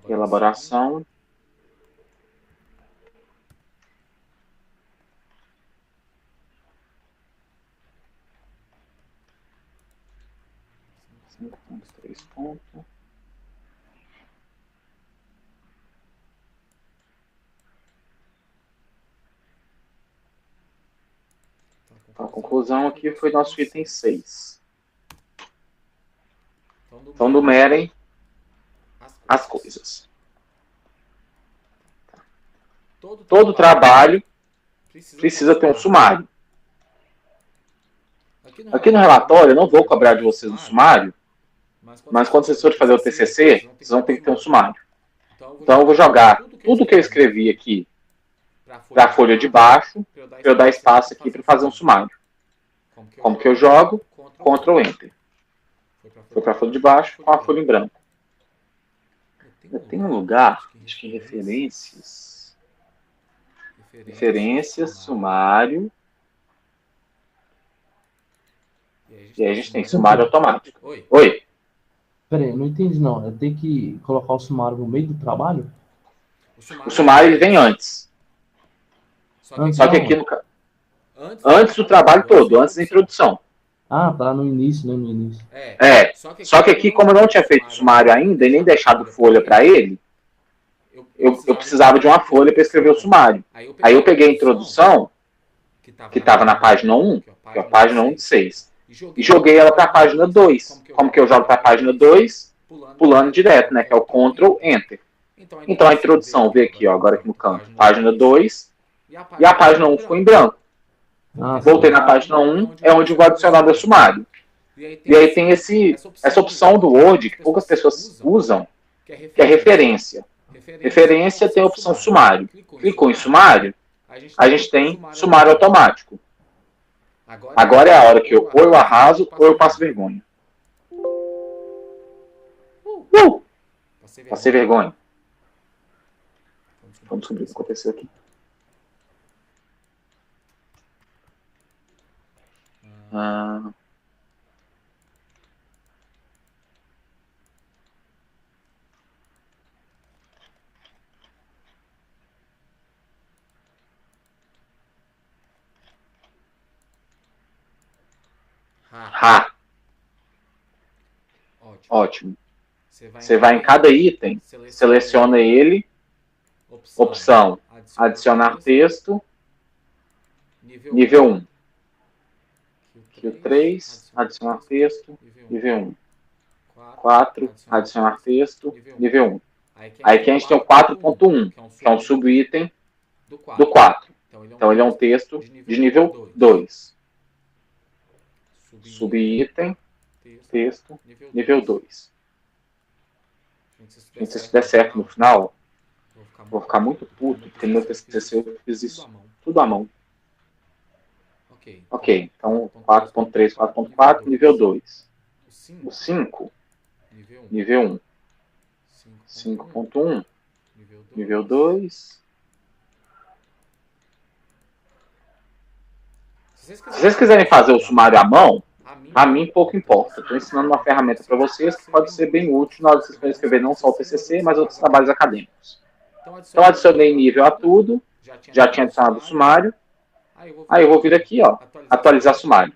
Elaboração. Três pontos. Então, a conclusão aqui foi nosso item 6. Então, numerem as coisas. Todo trabalho precisa ter um sumário. Aqui no relatório, eu não vou cobrar de vocês o sumário, mas quando vocês forem fazer o TCC, vocês vão ter que ter um sumário. Então, eu vou jogar tudo que eu escrevi aqui para a folha de baixo, para eu dar espaço aqui para fazer um sumário. Como que eu jogo? Ctrl Enter. Foi para a folha de baixo com a folha em branco. Tem um lugar, acho que em referências. Referências, sumário. E aí a gente tem sumário automático. Oi. Peraí, não entendi não. Eu tenho que colocar o sumário no meio do trabalho? O sumário ele vem antes. Só que aqui no antes do trabalho todo, antes da introdução. Ah, tá no início, né? No início. Só que aqui, como eu não tinha feito o sumário ainda e nem deixado folha para ele, eu precisava de uma folha para escrever o sumário. Aí eu peguei a introdução, que estava na página 1, que é a página 1 de 6, e joguei ela para a página 2. Como que eu jogo para a página 2? Pulando direto, né? Que é o Ctrl Enter. Então a introdução veio aqui, ó, agora aqui no canto, página 2, e a página 1 ficou em branco. Voltei na página 1, é onde eu vou adicionar meu sumário. E aí tem essa opção do Word que poucas pessoas usam, que é referência. Referência tem a opção sumário. Clicou em sumário, a gente tem sumário automático. Agora é a hora que ou eu arraso ou eu passo vergonha. Passei vergonha. Vamos descobrir o que aconteceu aqui. Ótimo. Você vai em cada item, seleciona ele, opção adicionar texto, nível 1. Aqui o 3, adicionar texto, nível 1. 4, adicionar texto, nível 1. Aí aqui a gente tem o 4.1, que é um subitem do 4. Então ele é um texto de nível 2. Subitem, texto, nível 2. Se isso der certo no final, vou ficar muito puto, porque no meu TCC eu fiz isso tudo à mão. Ok, então 4.3, 4.4, nível 2. O 5, nível 1. 5.1, nível 2. Se vocês quiserem fazer o sumário à mão, a mim pouco importa. Estou ensinando uma ferramenta para vocês que pode ser bem útil na hora de vocês poderem escrever não só o TCC, mas outros trabalhos acadêmicos. Então adicionei nível a tudo, já tinha adicionado o sumário. Aí eu vou vir aqui, ó, atualizar sumário.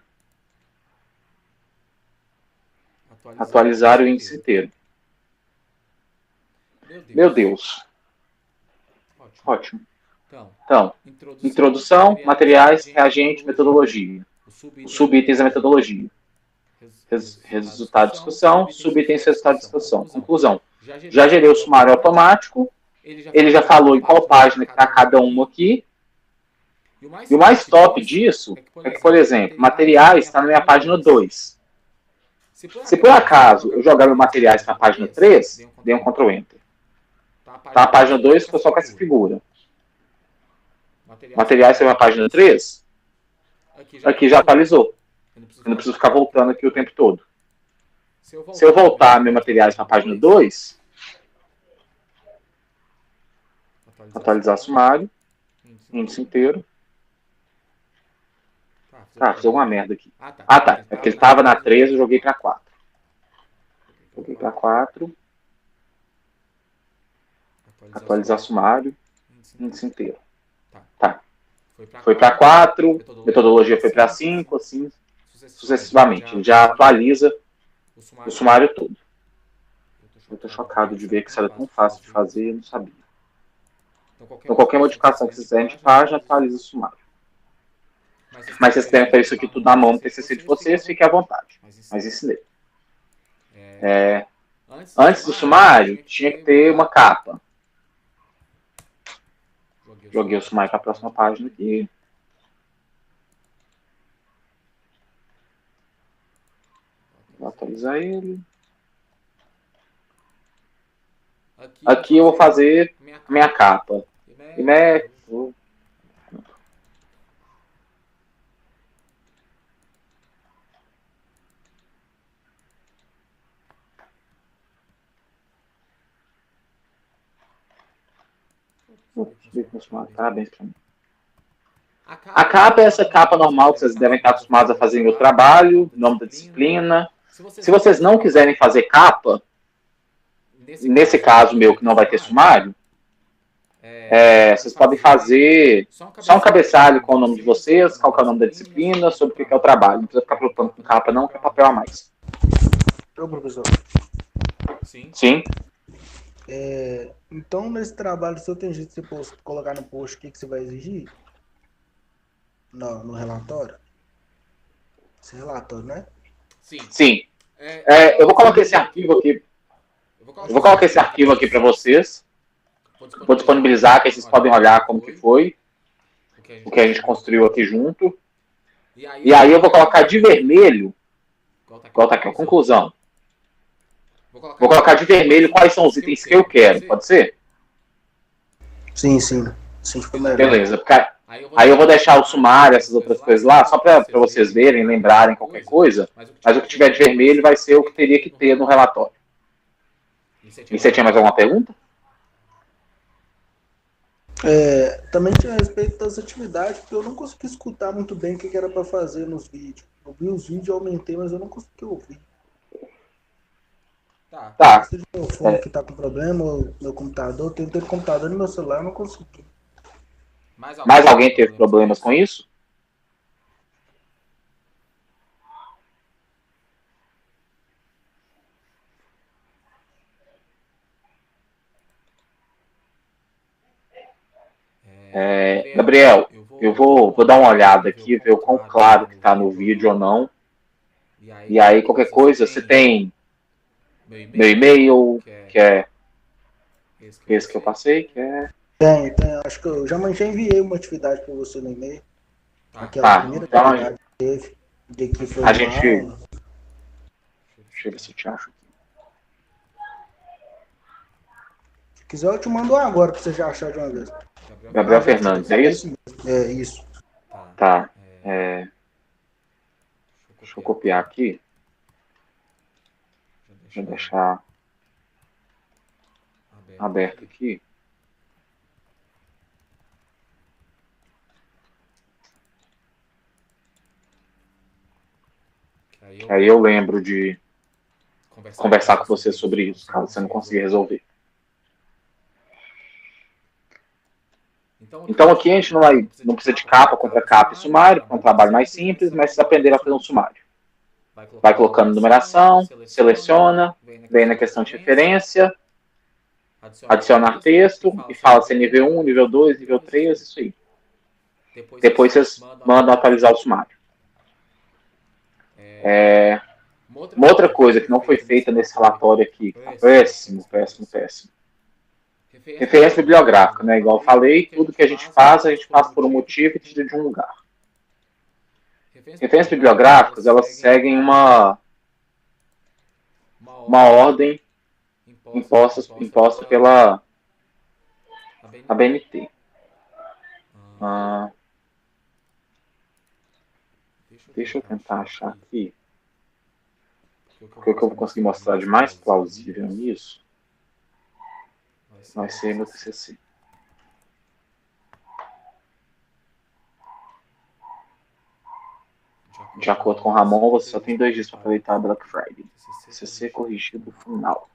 Atualizar o índice inteiro. Meu Deus. Ótimo. Então, introdução, materiais, reagente, metodologia. Os subitens da metodologia. Resultado de discussão, subitens resultado de discussão. Conclusão. Já gerei o sumário automático. Ele já falou em qual página que está cada uma aqui. E o mais top disso é que, por exemplo, materiais está na minha página 2. Se por acaso eu jogar meu materiais para a página 3, dê um Ctrl Enter. Tá, a página 2 ficou só com essa figura. Materiais está na página 3. Aqui já atualizou. Eu não preciso ficar voltando aqui o tempo todo. Se eu voltar meus materiais na página 2, atualizar sumário, índice inteiro. Tá, fiz alguma merda aqui. Ah, tá. É porque ele estava na 3, eu joguei para 4. Joguei para 4. Atualizar sumário, índice inteiro. Tá. Foi para 4, metodologia foi para 5, assim sucessivamente. Ele já atualiza o sumário todo. Eu estou chocado de ver que isso era tão fácil de fazer, eu não sabia. Então, qualquer modificação que vocês fizerem de página, atualiza o sumário. Mas se vocês quiserem fazer isso aqui tudo na mão no TCC de vocês, fiquem à vontade. Mas ensinei. Antes do sumário, tinha que ter uma capa. Joguei o sumário para a próxima página aqui. Vou atualizar ele. Aqui eu vou fazer a minha capa. Parabéns pra mim. A capa é essa capa normal que vocês devem estar acostumados a fazer em meu trabalho, nome da disciplina. Se vocês não quiserem fazer capa, nesse caso meu que não vai ter sumário, vocês podem fazer só um cabeçalho com o nome de vocês, qual que é o nome da disciplina, sobre o que é o trabalho. Não precisa ficar preocupando com capa não, que é papel a mais. Ô, professor. Sim. Então, nesse trabalho, se eu tenho jeito de você colocar no post, o que você vai exigir? No relatório? Esse relatório, né? Sim. Eu vou colocar esse arquivo aqui. Eu vou colocar esse arquivo aqui para vocês. Vou disponibilizar, que aí vocês podem olhar como que foi. O que a gente construiu aqui junto. E aí eu vou colocar de vermelho, igual tá aqui, a conclusão. Vou colocar de vermelho quais são os itens que eu quero, pode ser? Sim, sim. Sim, ficou melhor. Beleza. Aí eu vou deixar o sumário, essas outras coisas lá, só para vocês verem, lembrarem qualquer coisa. Mas o que tiver de vermelho vai ser o que teria que ter no relatório. E você tinha mais alguma pergunta? Também tinha a respeito das atividades, porque eu não consegui escutar muito bem o que era para fazer nos vídeos. Eu vi os vídeos, eu aumentei, mas eu não consegui ouvir. Tá. Se o meu fone que tá com problema, ou meu computador, eu tentei o computador no meu celular, eu não consegui. Mais alguém teve problemas com isso? Gabriel, eu vou dar uma olhada aqui, ver o quão claro que está no vídeo ou não. E aí, qualquer coisa, você tem meu e-mail, que é esse que eu passei, que é... Tem. Acho que eu já enviei uma atividade para você no e-mail. Aquela primeira então, atividade que teve, de que foi a gente... aula. Deixa eu ver se eu te acho aqui. Se quiser, eu te mando agora para você já achar de uma vez. Gabriel Fernandes, é isso? É isso. Tá. Deixa eu copiar aqui. Deixa eu deixar aberto aqui. Aí eu lembro de conversar com você sobre isso, caso você não conseguir resolver. Então aqui a gente não precisa de capa, contra capa e sumário, porque é um trabalho mais simples, mas vocês aprenderam a fazer um sumário. Vai colocando numeração, seleciona, vem na questão de referência, adicionar texto e fala se é nível 1, nível 2, nível 3, isso aí. Depois vocês mandam atualizar o sumário. Uma outra coisa que não foi feita nesse relatório aqui, tá péssimo. Referência bibliográfica, né? Igual eu falei, tudo que a gente faz por um motivo e tira de um lugar. Referências bibliográficas, elas seguem uma ordem imposta pela ABNT. Deixa eu tentar achar aqui. Porque o que eu vou conseguir mostrar de mais plausível nisso vai ser meu TCC. De acordo com o Ramon, você só tem 2 dias para aproveitar a Black Friday. TCC corrigido final.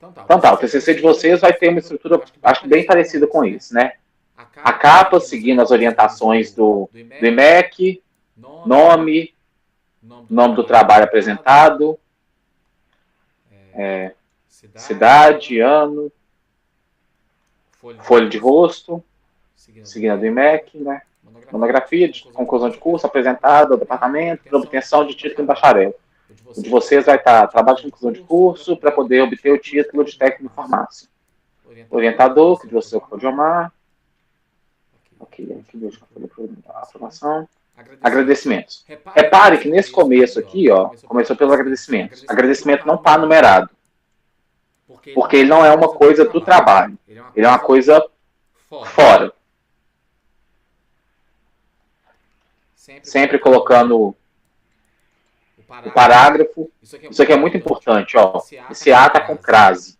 Então tá, o TCC de vocês vai ter uma estrutura, acho que bem parecida com isso, né? A capa, seguindo as orientações do IMEC, nome do trabalho apresentado, cidade, ano, folha de rosto, seguindo a do IMEC, né? Monografia de conclusão de curso apresentada ao departamento para obtenção de título em bacharel. O de vocês vai estar trabalho de conclusão de curso para poder obter o título de técnico em farmácia. Orientador, que de você é o Codiomar. Ok, aqui deixa eu fazer a aprovação. Agradecimentos. Repare que nesse começo aqui, ó, começou pelos agradecimentos. Agradecimento não está numerado. Porque ele não é uma coisa do trabalho. Ele é uma coisa fora. Sempre colocando o parágrafo. Isso aqui é muito importante, ó. Esse A está com crase.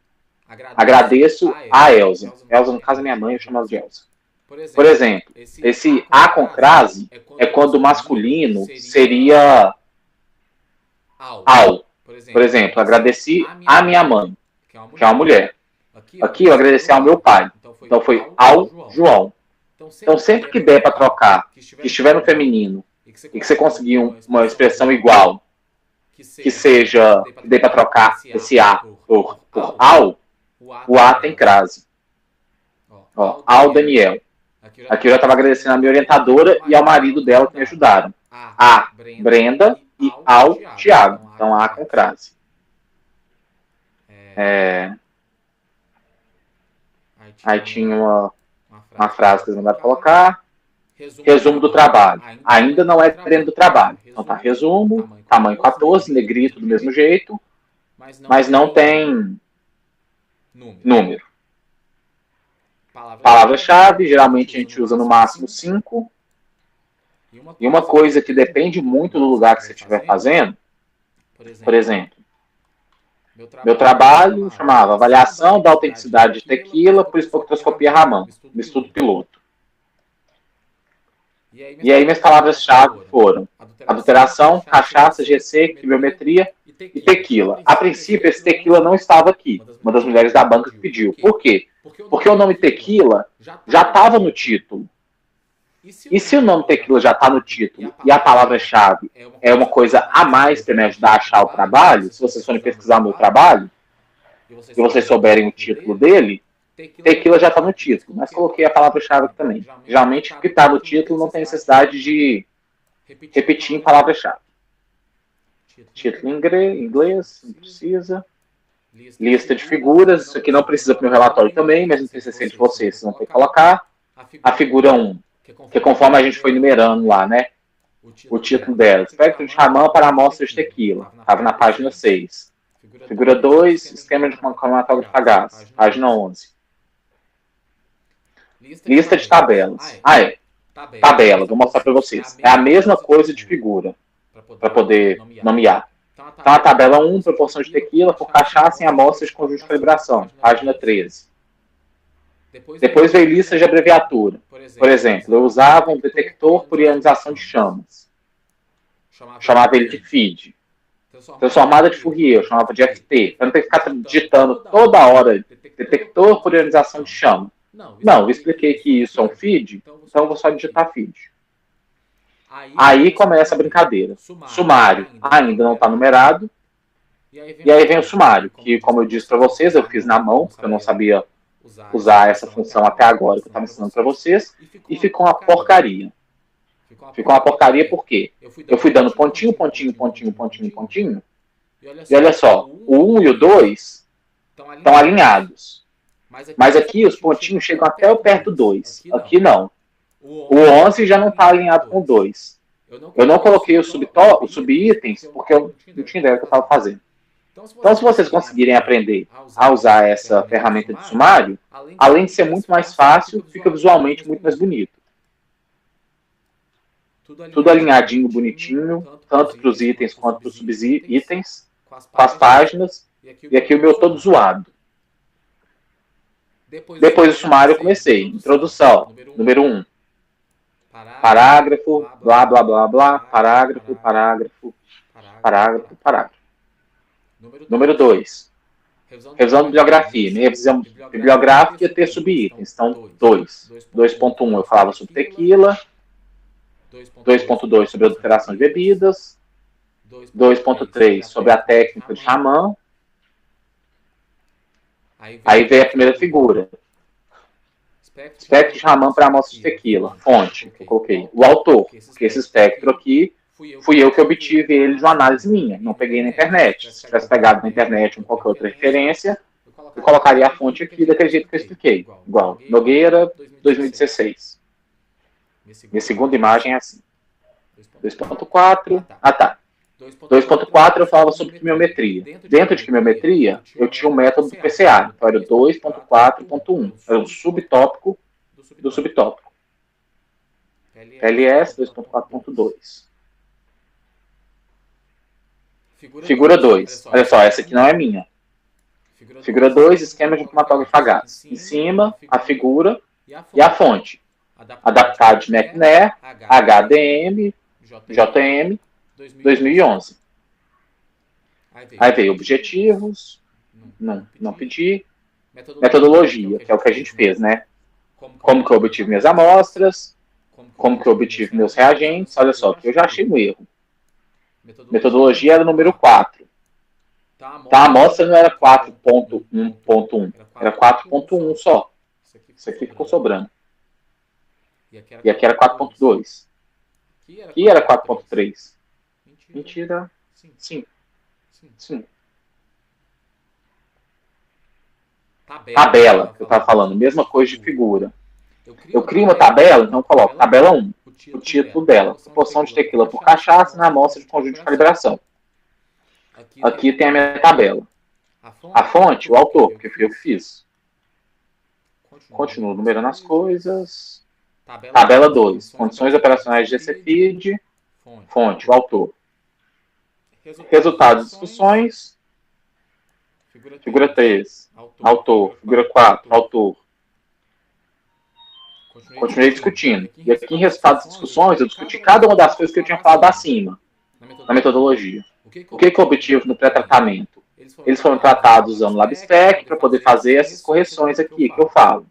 Agradeço a Elza. Elza, no caso, é minha mãe, eu chamo ela de Elza. Por exemplo, esse A com crase é quando o masculino seria ao. Por exemplo, agradeci a minha mãe, que é uma mulher. Aqui eu agradeci ao meu pai. Então foi ao João. Então sempre que der para trocar, que estiver no feminino, e que você conseguir uma expressão igual, que seja, que dê para trocar esse A por ao, o A tem crase. Ó, ao Daniel. Aqui eu já estava agradecendo a minha orientadora e ao marido dela que me ajudaram. A, Brenda e ao Tiago. Então, A com crase. Aí tinha uma frase que eles mandaram colocar. Resumo do trabalho. Ainda não é treino do trabalho. Então tá, resumo, tamanho 14, negrito do mesmo jeito, mas não tem número. Palavra-chave, geralmente a gente usa no máximo 5. E uma coisa que depende muito do lugar que você estiver fazendo, por exemplo, meu trabalho chamava Avaliação da Autenticidade de Tequila por Espectroscopia Raman, um estudo piloto. E aí minhas palavras-chave foram adulteração, cachaça, GC, quimiometria e tequila. A princípio, esse tequila não estava aqui. Uma das mulheres da banca que pediu. Por quê? Porque o nome tequila já estava no título. E se o nome tequila já está no título e a palavra-chave é uma coisa a mais para me ajudar a achar o trabalho, se vocês forem pesquisar o meu trabalho e vocês souberem o título dele, tequila já está no título, mas coloquei a palavra-chave aqui também. Geralmente, o que está no título não tem necessidade de repetir em palavra-chave. Título em inglês, não precisa. Lista de figuras, isso aqui não precisa para o meu relatório também, mas no TCC de vocês vão ter que colocar. A figura 1, que conforme a gente foi numerando lá, né? O título dela, espectro de Raman para amostras de tequila, estava na página 6. Figura 2, esquema de cromatógrafo a gás, página 11. Lista de tabelas. Tabela, vou mostrar para vocês. É a mesma coisa de figura, para poder nomear. Então, a tabela 1, proporção de tequila por cachaça em amostras de conjunto de calibração, página 13. Depois veio lista de abreviatura. Por exemplo, eu usava um detector por ionização de chamas. Chamava ele de FID. Transformada de Fourier, eu chamava de FT. Para não ter que ficar digitando toda hora detector por ionização de chama. Não, eu expliquei que isso é um FID, então eu vou só digitar FID. Aí começa a brincadeira. Sumário ainda não está numerado. E aí vem o sumário, que, como eu disse para vocês, eu fiz na mão, porque eu não sabia usar essa função até agora que eu estava ensinando para vocês, e ficou uma porcaria. Ficou uma porcaria por quê? Eu fui dando pontinho, pontinho, pontinho, pontinho, pontinho, e olha só, o 1 e o 2 estão alinhados. Mas aqui os pontinhos chegam até o perto do 2. Aqui não. O 11 já não está alinhado com o 2. Eu não coloquei os subitens porque eu não tinha ideia do que eu estava fazendo. Então, se vocês conseguirem aprender a usar essa ferramenta de sumário, além de ser muito mais fácil, fica visualmente muito mais bonito. Tudo alinhadinho, bonitinho, tanto para os itens quanto para os subitens, com as páginas, e aqui o meu todo zoado. Depois do sumário eu comecei. Introdução, número 1. Parágrafo, blá, blá, blá, blá, parágrafo, parágrafo, parágrafo, parágrafo. Número 2. Revisão de bibliografia. Minha revisão bibliográfica ia ter subitens. Então, 2. 2.1 eu falava sobre tequila. 2.2 sobre adulteração de bebidas. 2.3 sobre a técnica de Raman. Aí vem a primeira figura. Espectro de Raman para amostra de tequila. Fonte, que eu coloquei. O autor, porque esse espectro aqui fui eu que obtive ele de uma análise minha. Não peguei na internet. Se tivesse pegado na internet ou qualquer outra referência, eu colocaria a fonte aqui daquele jeito que eu expliquei. Igual, Nogueira, 2016. Minha segunda imagem é assim. 2.4. Ah, tá. 2.4 eu falava sobre quimiometria. Dentro de quimiometria, eu tinha o método do PCA. Então era 2.4.1. Era um subtópico do subtópico. LS 2.4.2. Figura 2. Olha só, essa aqui não é minha. Figura 2, esquema de cromatógrafo a gás. Em cima, a figura e a fonte. Adaptado de McNair, HDM, JM, 2011. Aí veio objetivos, não pedi. Metodologia, que é o que a gente fez, né? Como que eu obtive minhas amostras, como que eu obtive meus reagentes. Olha só, que eu já achei um erro. Metodologia era o número 4. Então a amostra não era 4.1.1, era 4.1 só. Isso aqui ficou sobrando. E aqui era 4.2. Aqui era 4.3. Mentira. Sim. Sim. Tabela, que eu estava falando. Mesma coisa de figura. Eu crio uma tabela, então eu coloco tabela 1. O título dela. Proporção de tequila por cachaça na amostra de conjunto de calibração. Aqui tem a minha tabela. A fonte, o autor, porque fui eu que fiz. Continuo numerando as coisas. Tabela 2. Condições operacionais de GCFID. Fonte, o autor. Resultados de discussões. Figura 3. Autor. Figura 4. Autor. Continuei discutindo. E aqui em resultados de discussões, eu discuti cada uma das coisas que eu tinha falado acima, na metodologia. O que eu obtive no pré-tratamento? Eles foram tratados usando o LabSpec para poder fazer essas correções aqui que eu falo.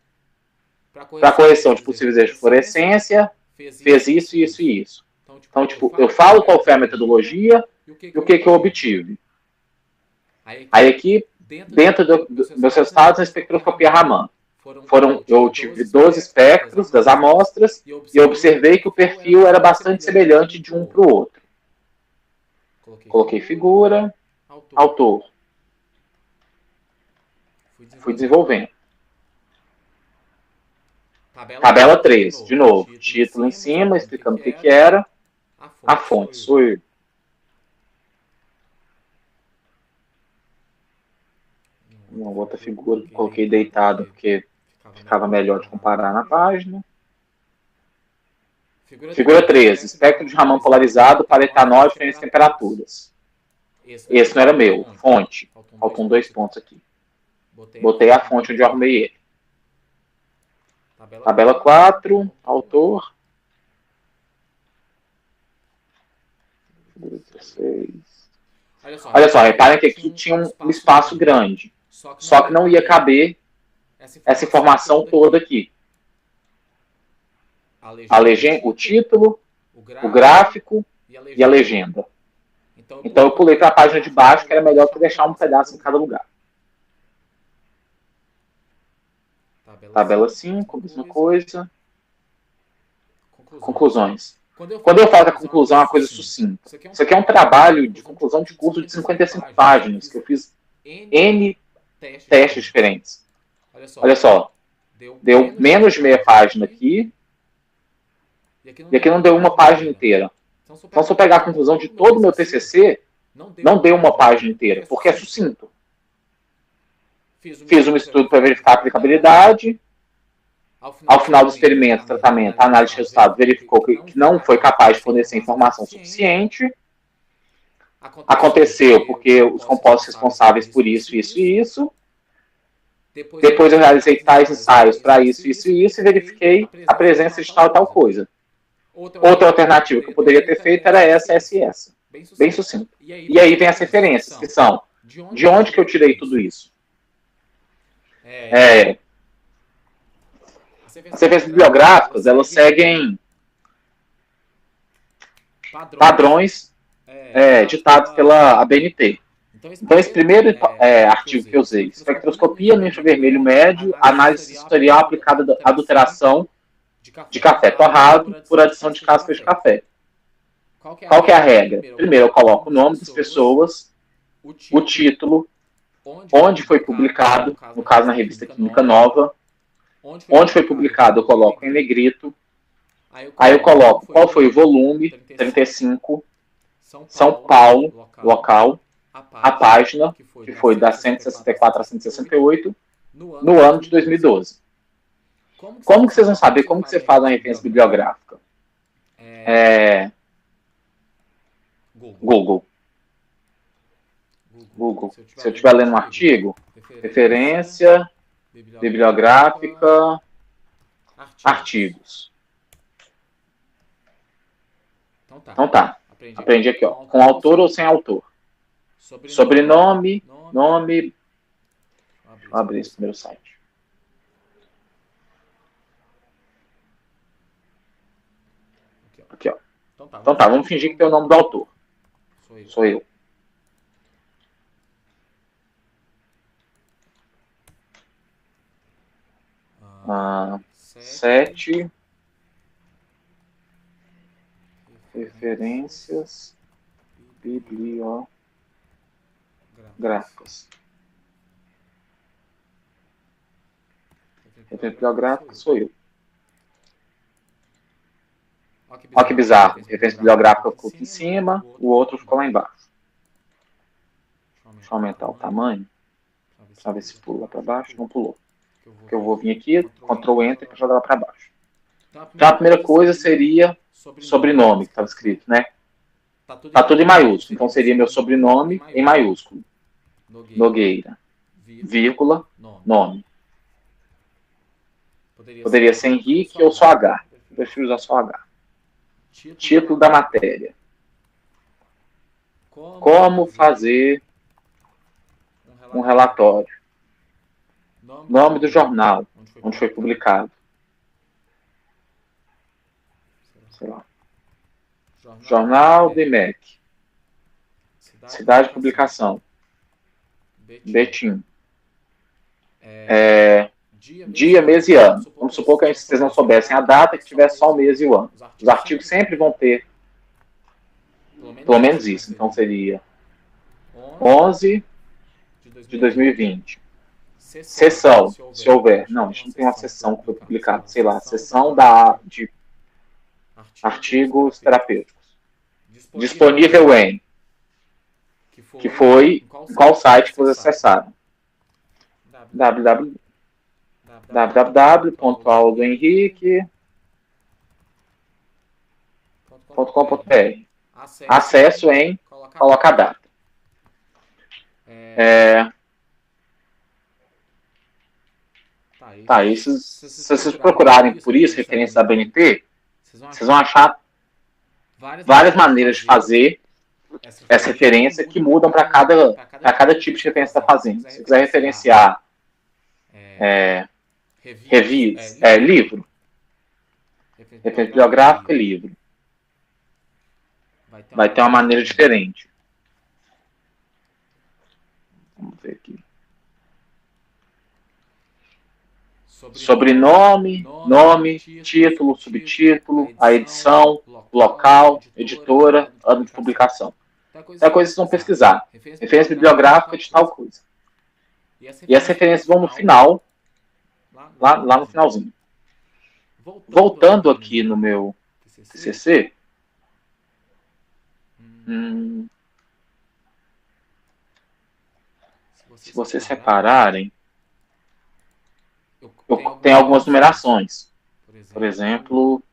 Para a correção de possíveis erros de fluorescência, fez isso, isso e isso. Então, tipo, eu falo qual foi a metodologia e o que eu obtive. Aí aqui, dentro dos meus resultados, na espectroscopia Raman. Eu tive 12 espectros das amostras e eu observei que o perfil era bastante semelhante de um para o outro. Coloquei figura, autor. Fui desenvolvendo. Tabela 3, de novo. Título em cima, explicando o que era. A fonte sou eu. Uma outra figura que coloquei deitada porque ficava melhor de comparar na página. Figura 3, espectro de Raman polarizado para etanol e diferentes temperaturas. Esse não era meu, fonte. Faltam 2 pontos aqui. Botei a fonte onde eu arrumei ele. Tabela 4, autor. Figura 16. Olha só, reparem que aqui tinha um espaço grande. Só que não ia caber essa informação toda aqui. O título, o gráfico e a legenda. Então eu pulei para a página de baixo, que era melhor que deixar um pedaço em cada lugar. Tabela 5, mesma coisa. Conclusões. Quando eu falo que a conclusão é uma coisa sucinta, isso aqui é um trabalho de conclusão de curso de 55 páginas, que eu fiz N testes diferentes. Olha só, deu menos de meia página aqui, e aqui não deu uma página inteira. Então, se eu pegar a conclusão de todo o meu TCC, não deu uma página inteira, porque é sucinto. Fiz um estudo para verificar a aplicabilidade. Ao final do experimento, tratamento, a análise de resultado verificou que não foi capaz de fornecer informação suficiente. Aconteceu porque os compostos responsáveis por isso, isso e isso. Depois eu realizei tais ensaios para isso, isso e isso e verifiquei a presença de tal e tal coisa. Outra alternativa que eu poderia ter feito era essa e essa. Bem sucinto. E aí vem as referências, que são de onde que eu tirei tudo isso? As referências bibliográficas, elas seguem padrões ditados pela ABNT. Então, esse primeiro artigo que eu usei, espectroscopia no infravermelho médio, análise historial aplicada à adulteração de café torrado por adição de cascas de café. Qual que é a regra? Primeiro, eu coloco o nome das pessoas, o título, onde foi publicado, no caso na revista Química Nova, onde foi publicado eu coloco em negrito, aí eu coloco qual foi o volume, 35, São Paulo, local, a página, que foi da 164 a 168, no ano de 2012. Como que vocês vão saber como que você faz uma referência bibliográfica? Google. Se eu estiver lendo um artigo, referência bibliográfica, artigos. Então tá. Aprendi aqui, ó. Com autor ou sem autor. Sobrenome, nome. Vou abrir esse primeiro site. Aqui, ó. Então tá, vamos fingir que tem o nome do autor. Sou eu. Ah, 7. Referências bibliográficas. Referência bibliográfica sou eu. Olha que bizarro. Referência bibliográfica ficou aqui em cima, o outro ficou lá embaixo. Deixa eu aumentar o tamanho. Para ver se pula para baixo. Não pulou. Porque eu vou vir aqui, Ctrl Enter para jogar lá para baixo. Então a primeira coisa seria sobrenome, que estava escrito, né? Tá tudo em maiúsculo. Então seria meu sobrenome em maiúsculo. Nogueira, vírgula, nome. Poderia ser Henrique ou só H. Eu prefiro usar só H. Título da matéria. Como fazer um relatório. Nome do jornal, onde foi publicado. Sei lá. Jornal do IMEC. Cidade de publicação. Betim. Dia, mês e ano. Vamos supor que vocês não soubessem a data, que tivesse só o mês e o ano. Os artigos sempre vão ter pelo menos isso. Então seria 11 de 2020. Seção, se houver. Não, a gente não tem uma seção que foi publicada. Sei lá, seção de artigos terapêuticos. Disponível em. Que foi em qual site que vocês acessaram. www.auladohenrique.com.br. Acesso em. Coloca a data. Tá, e se vocês procurarem por isso, referência da BNT, vocês vão achar várias maneiras de fazer essa referência que mudam para cada tipo de referência que está fazendo. Se você quiser referenciar livro, referência bibliográfica, livro, vai ter uma maneira diferente. Vamos ver aqui. Sobrenome, nome, título, subtítulo, a edição, local, editora, ano de publicação. É coisa que vocês vão pesquisar. Referência bibliográfica de tal coisa. E as referências vão no final, lá no finalzinho. Voltando aqui no meu TCC, se vocês repararem, tem algumas numerações. Por exemplo,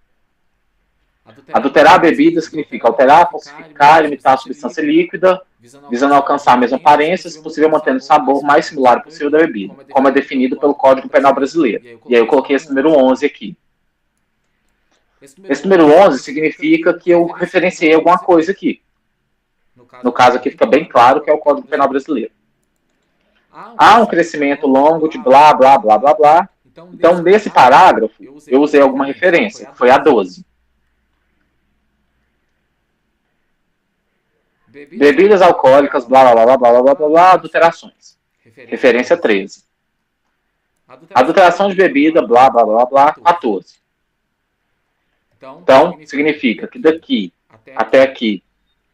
adulterar a bebida significa alterar, falsificar, imitar a substância líquida, visando alcançar a mesma aparência, se possível mantendo o sabor mais similar possível da bebida, como é definido pelo Código Penal Brasileiro. E aí eu coloquei esse número 11 aqui. Esse número 11 significa que eu referenciei alguma coisa aqui. No caso aqui fica bem claro que é o Código Penal Brasileiro. Há um crescimento longo de blá, blá, blá, blá, blá. Então, nesse parágrafo, eu usei alguma referência, que foi a 12. Bebidas alcoólicas, blá, blá, blá, blá, blá, blá, blá, blá, adulterações. Referência 13. Adulteração de bebida, blá, blá, blá, blá, 14. Então, significa que daqui até aqui,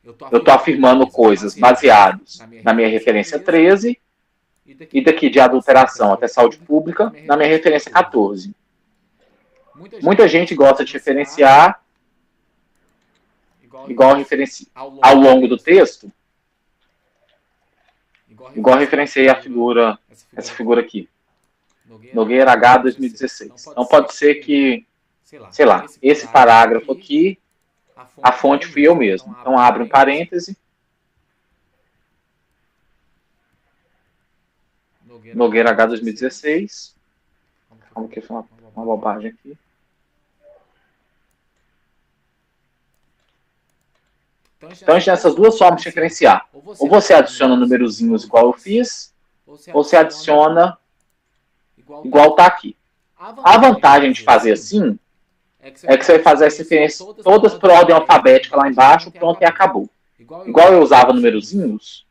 eu estou afirmando coisas baseadas na minha referência 13, e daqui de adulteração até saúde pública, na minha referência 14. Muita gente gosta de referenciar, igual referencia ao longo do texto, igual referenciei essa figura aqui. Nogueira H 2016. Então pode ser que, sei lá, esse parágrafo aqui, a fonte fui eu mesmo. Então abre um parêntese. Nogueira H 2016. Vamos que foi uma bobagem aqui. Então a gente tem essas duas formas de referenciar. Ou você adiciona numerozinhos igual eu fiz, ou você adiciona igual está aqui. A vantagem de fazer assim é que você vai fazer as referências todas por ordem alfabética lá embaixo, pronto e acabou. Igual eu usava numerozinhos,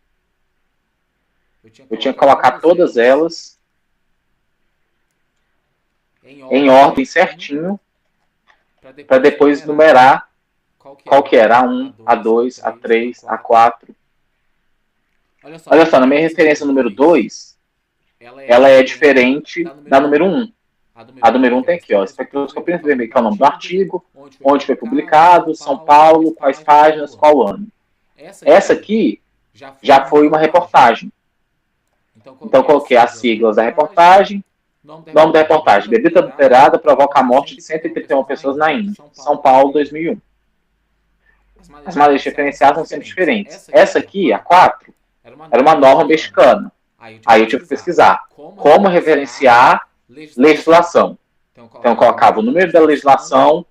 eu tinha que colocar todas elas em ordem certinho para depois numerar qual que era? A1, A2, A3, A4. Olha só, na minha referência número 2, ela é diferente da número 1. A número 1 tem aqui, ó, espectroscopia vermelha, que é o nome do artigo, onde foi publicado, São Paulo, quais páginas, qual ano. Essa aqui já foi uma reportagem. Então, coloquei as siglas da reportagem. Nome da reportagem: bebida adulterada provoca a morte de 131 pessoas na Índia. São Paulo, 2001. As maneiras referenciadas são sempre diferentes. Essa aqui, a 4, era uma norma mexicana. Aí eu tive que pesquisar como referenciar legislação. Então eu colocava o número da legislação,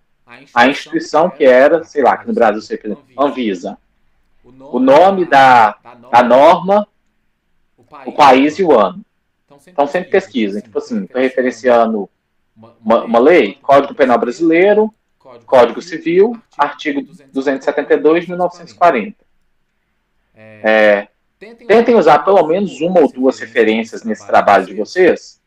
a instituição que era, sei lá, que no Brasil seria Anvisa, o nome da norma, o país e o ano. Então sempre pesquisa. Tipo assim, estou referenciando uma lei, Código Penal Brasileiro, Código Civil, artigo 272 de 1940. Tentem usar pelo menos uma ou duas referências nesse trabalho de vocês.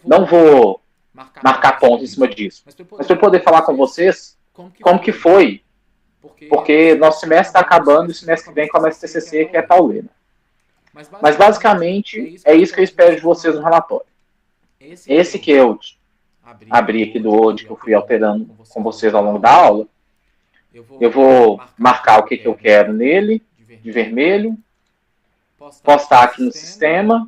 Não vou marcar ponto em cima disso. Mas para eu poder falar com vocês como que foi. Porque nosso semestre está acabando e o semestre que vem começa o TCC, que é pauleira. Mas basicamente é isso que eu espero de vocês no relatório. Esse que eu abri aqui do Word, que eu fui alterando com vocês ao longo da aula, eu vou marcar o que eu quero nele, de vermelho, postar aqui no sistema,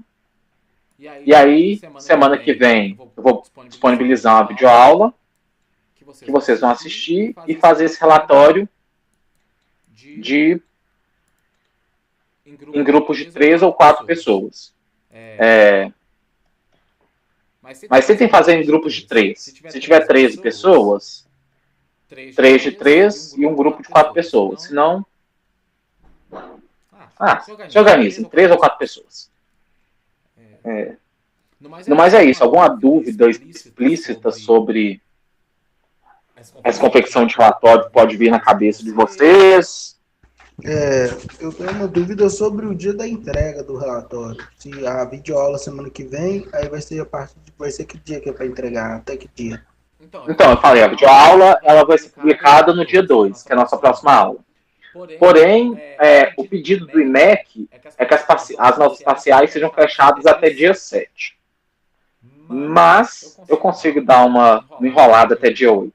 e aí, semana que vem, eu vou disponibilizar uma videoaula que vocês vão assistir e fazer esse relatório em grupos de 3 ou 4 pessoas. Mas tentem fazer em grupos de 3. Se tiver 13 pessoas, 3 de 3 e um grupo de 4 pessoas. Se não, se organizem, 3 ou 4 pessoas. No mais é isso. Alguma dúvida explícita sobre essa confecção de relatório pode vir na cabeça de vocês? Eu tenho uma dúvida sobre o dia da entrega do relatório. Se a videoaula semana que vem, aí vai ser que dia que é para entregar? Até que dia? Então, eu falei, a videoaula ela vai ser publicada no dia 2, que é a nossa próxima aula. Porém, o pedido do IMEC é que as notas parciais sejam fechadas até dia 7. Mas eu consigo dar uma enrolada até dia 8.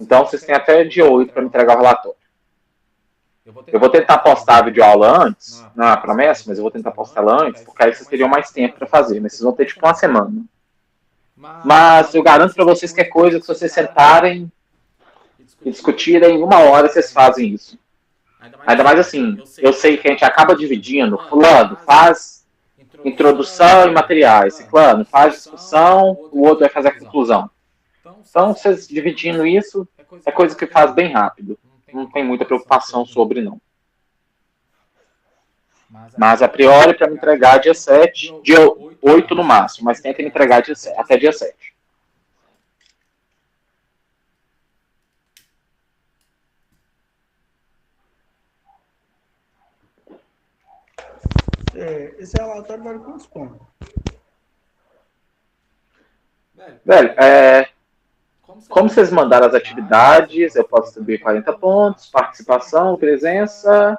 Então, vocês têm até dia 8 para me entregar o relatório. Eu vou tentar postar a videoaula antes, não é uma promessa, mas eu vou tentar postar ela antes, porque aí vocês teriam mais tempo para fazer, mas vocês vão ter tipo uma semana. Mas eu garanto para vocês que é coisa que se vocês sentarem e discutirem, em 1 hora vocês fazem isso. Ainda mais assim, eu sei que a gente acaba dividindo, fulano faz introdução e materiais, ciclano faz discussão, o outro vai fazer a conclusão. Então, vocês dividindo isso, é coisa que faz bem rápido. Não tem muita preocupação sobre, não. Mas, a priori, para me entregar dia 7, dia 8 no máximo, mas tenta me entregar até dia 7. Esse relatório vale quantos pontos? Velho, como vocês mandaram as atividades, eu posso distribuir 40 pontos, participação, presença.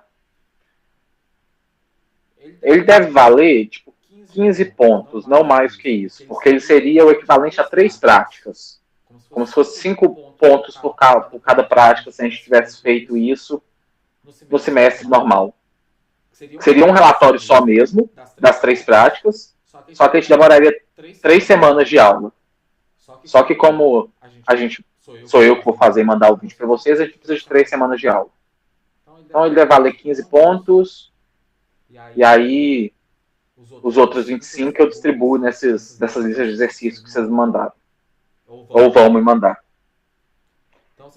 Ele deve valer, tipo, 15 pontos, não mais que isso, porque ele seria o equivalente a 3 práticas. Como se fosse 5 pontos por cada prática, se a gente tivesse feito isso no semestre normal. Seria um relatório só mesmo, das 3 práticas, só que a gente demoraria 3 semanas de aula. Só que como sou eu que vou fazer e mandar o vídeo para vocês, a gente precisa de 3 semanas de aula. Então ele deve valer 15 pontos, e aí os outros 25 eu distribuo dessas listas de exercícios que vocês me mandaram. Ou vão me mandar.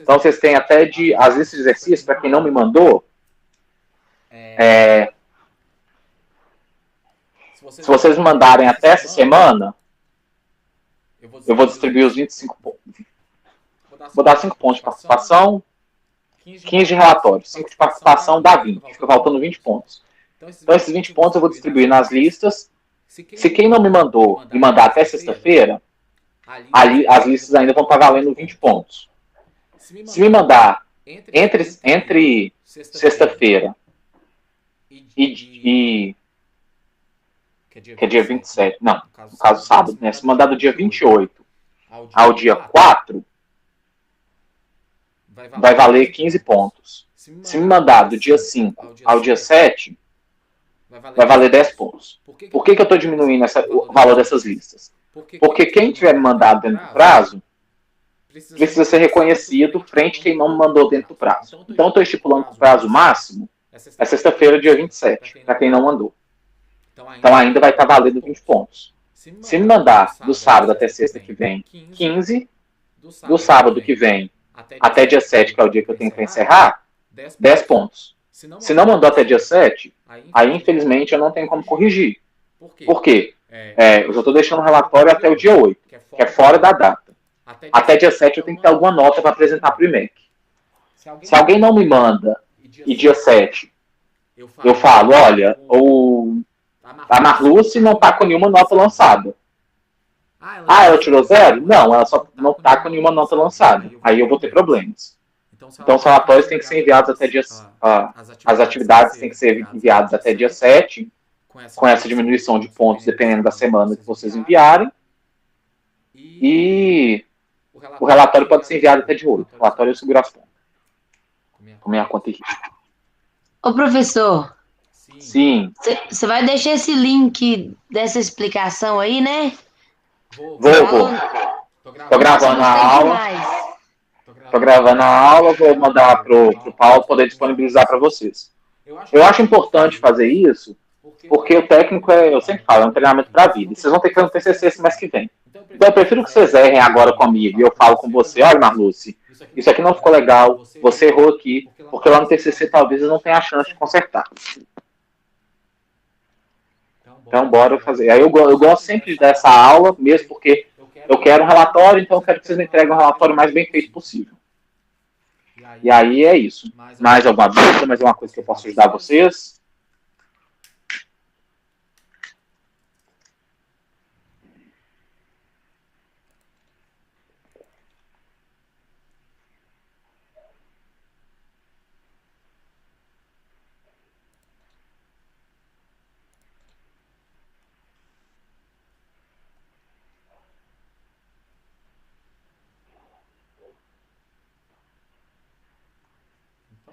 Então vocês têm até as listas de exercícios, para quem não me mandou, se vocês me mandarem até essa semana, eu vou distribuir os 25 pontos. Vou dar 5 pontos de participação, 15 de relatório. 5 de participação dá 20. Fica faltando 20 pontos. Então, esses 20 pontos eu vou distribuir nas listas. Se quem não me mandou me mandar até sexta-feira, as listas ainda vão estar valendo 20 pontos. Se me mandar entre sexta-feira e que é dia 27, não, no caso sábado, né? Se mandar do dia 28 ao dia 4, vai valer 15 pontos. Se me mandar do dia 5 ao dia 7, vai valer 10 pontos. Por que eu estou diminuindo o valor dessas listas? Porque quem tiver me mandado dentro do prazo precisa ser reconhecido frente a quem não me mandou dentro do prazo. Então, eu estou estipulando que o prazo máximo é sexta-feira, dia 27, para quem não mandou. Então, ainda vai estar valendo 20 pontos. Se me mandar do sábado até sexta que vem 15, do sábado que vem até dia 7, que é o dia que eu tenho para encerrar, 10 pontos. Se não mandou até dia 7, aí infelizmente eu não tenho como corrigir. Por quê? Eu já estou deixando o relatório até o dia 8, que é fora da data. Até dia 7 eu tenho que ter alguma nota para apresentar para o IMEC. Se alguém não me manda e dia 7 eu falo, olha, a Marluce não está com nenhuma nota lançada. Ela tirou 0? Não, ela só não está com nenhuma nota lançada. Aí eu vou ter problemas. Então os relatórios têm que ser enviados até dia... as atividades têm que ser enviadas até dia 7, com essa diminuição de pontos dependendo da semana que vocês enviarem. E o relatório pode ser enviado até dia 8. O relatório eu seguro as pontas. Com minha conta e risco. Ô, professor, Sim. você vai deixar esse link dessa explicação aí, né? Vou. Tô gravando a aula. Tô gravando a aula, vou mandar pro Paulo poder disponibilizar para vocês. Eu acho importante fazer isso, porque o técnico eu sempre falo, é um treinamento para a vida. E vocês vão ter que fazer um TCC esse mês que vem. Então eu prefiro que vocês errem agora comigo e eu falo com você, olha, Marluce, isso aqui não ficou legal, você errou aqui, porque lá no TCC talvez eu não tenha a chance de consertar. Então bora fazer. Aí eu gosto sempre de dar essa aula, mesmo porque eu quero um relatório, então eu quero que vocês me entreguem um relatório mais bem feito possível. E aí é isso. Mais alguma dúvida, mais alguma coisa que eu possa ajudar vocês?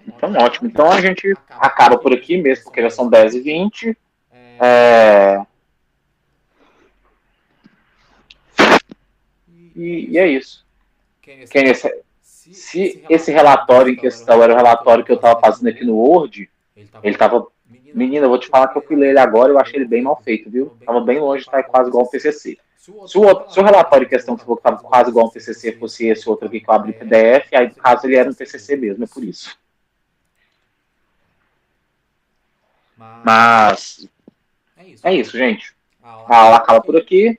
Então, ótimo. Então, a gente acaba por aqui mesmo, porque já são 10h20. E é isso. Se esse relatório em questão era o relatório que eu estava fazendo aqui no Word, ele estava... Menina, eu vou te falar que eu fui ler ele agora e eu achei ele bem mal feito, viu? Estava bem longe de estar quase igual ao PCC. Se o relatório em questão que estava quase igual ao PCC fosse esse outro aqui que eu abri PDF, aí no caso ele era um PCC mesmo, é por isso. Mas é isso, gente. A aula acaba por aqui.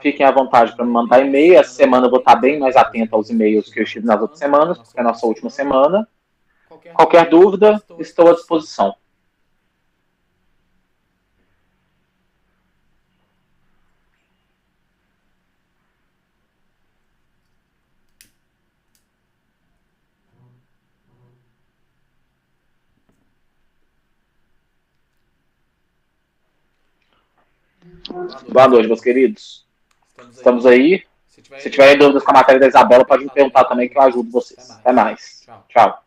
Fiquem à vontade para me mandar e-mail. Essa semana eu vou estar bem mais atento aos e-mails que eu estive nas outras semanas, porque é a nossa última semana. Qualquer dúvida, estou à disposição. Boa noite, meus queridos. Estamos aí. Se tiverem dúvidas com a matéria da Isabela, pode me perguntar também que eu ajudo vocês. Até mais. Tchau.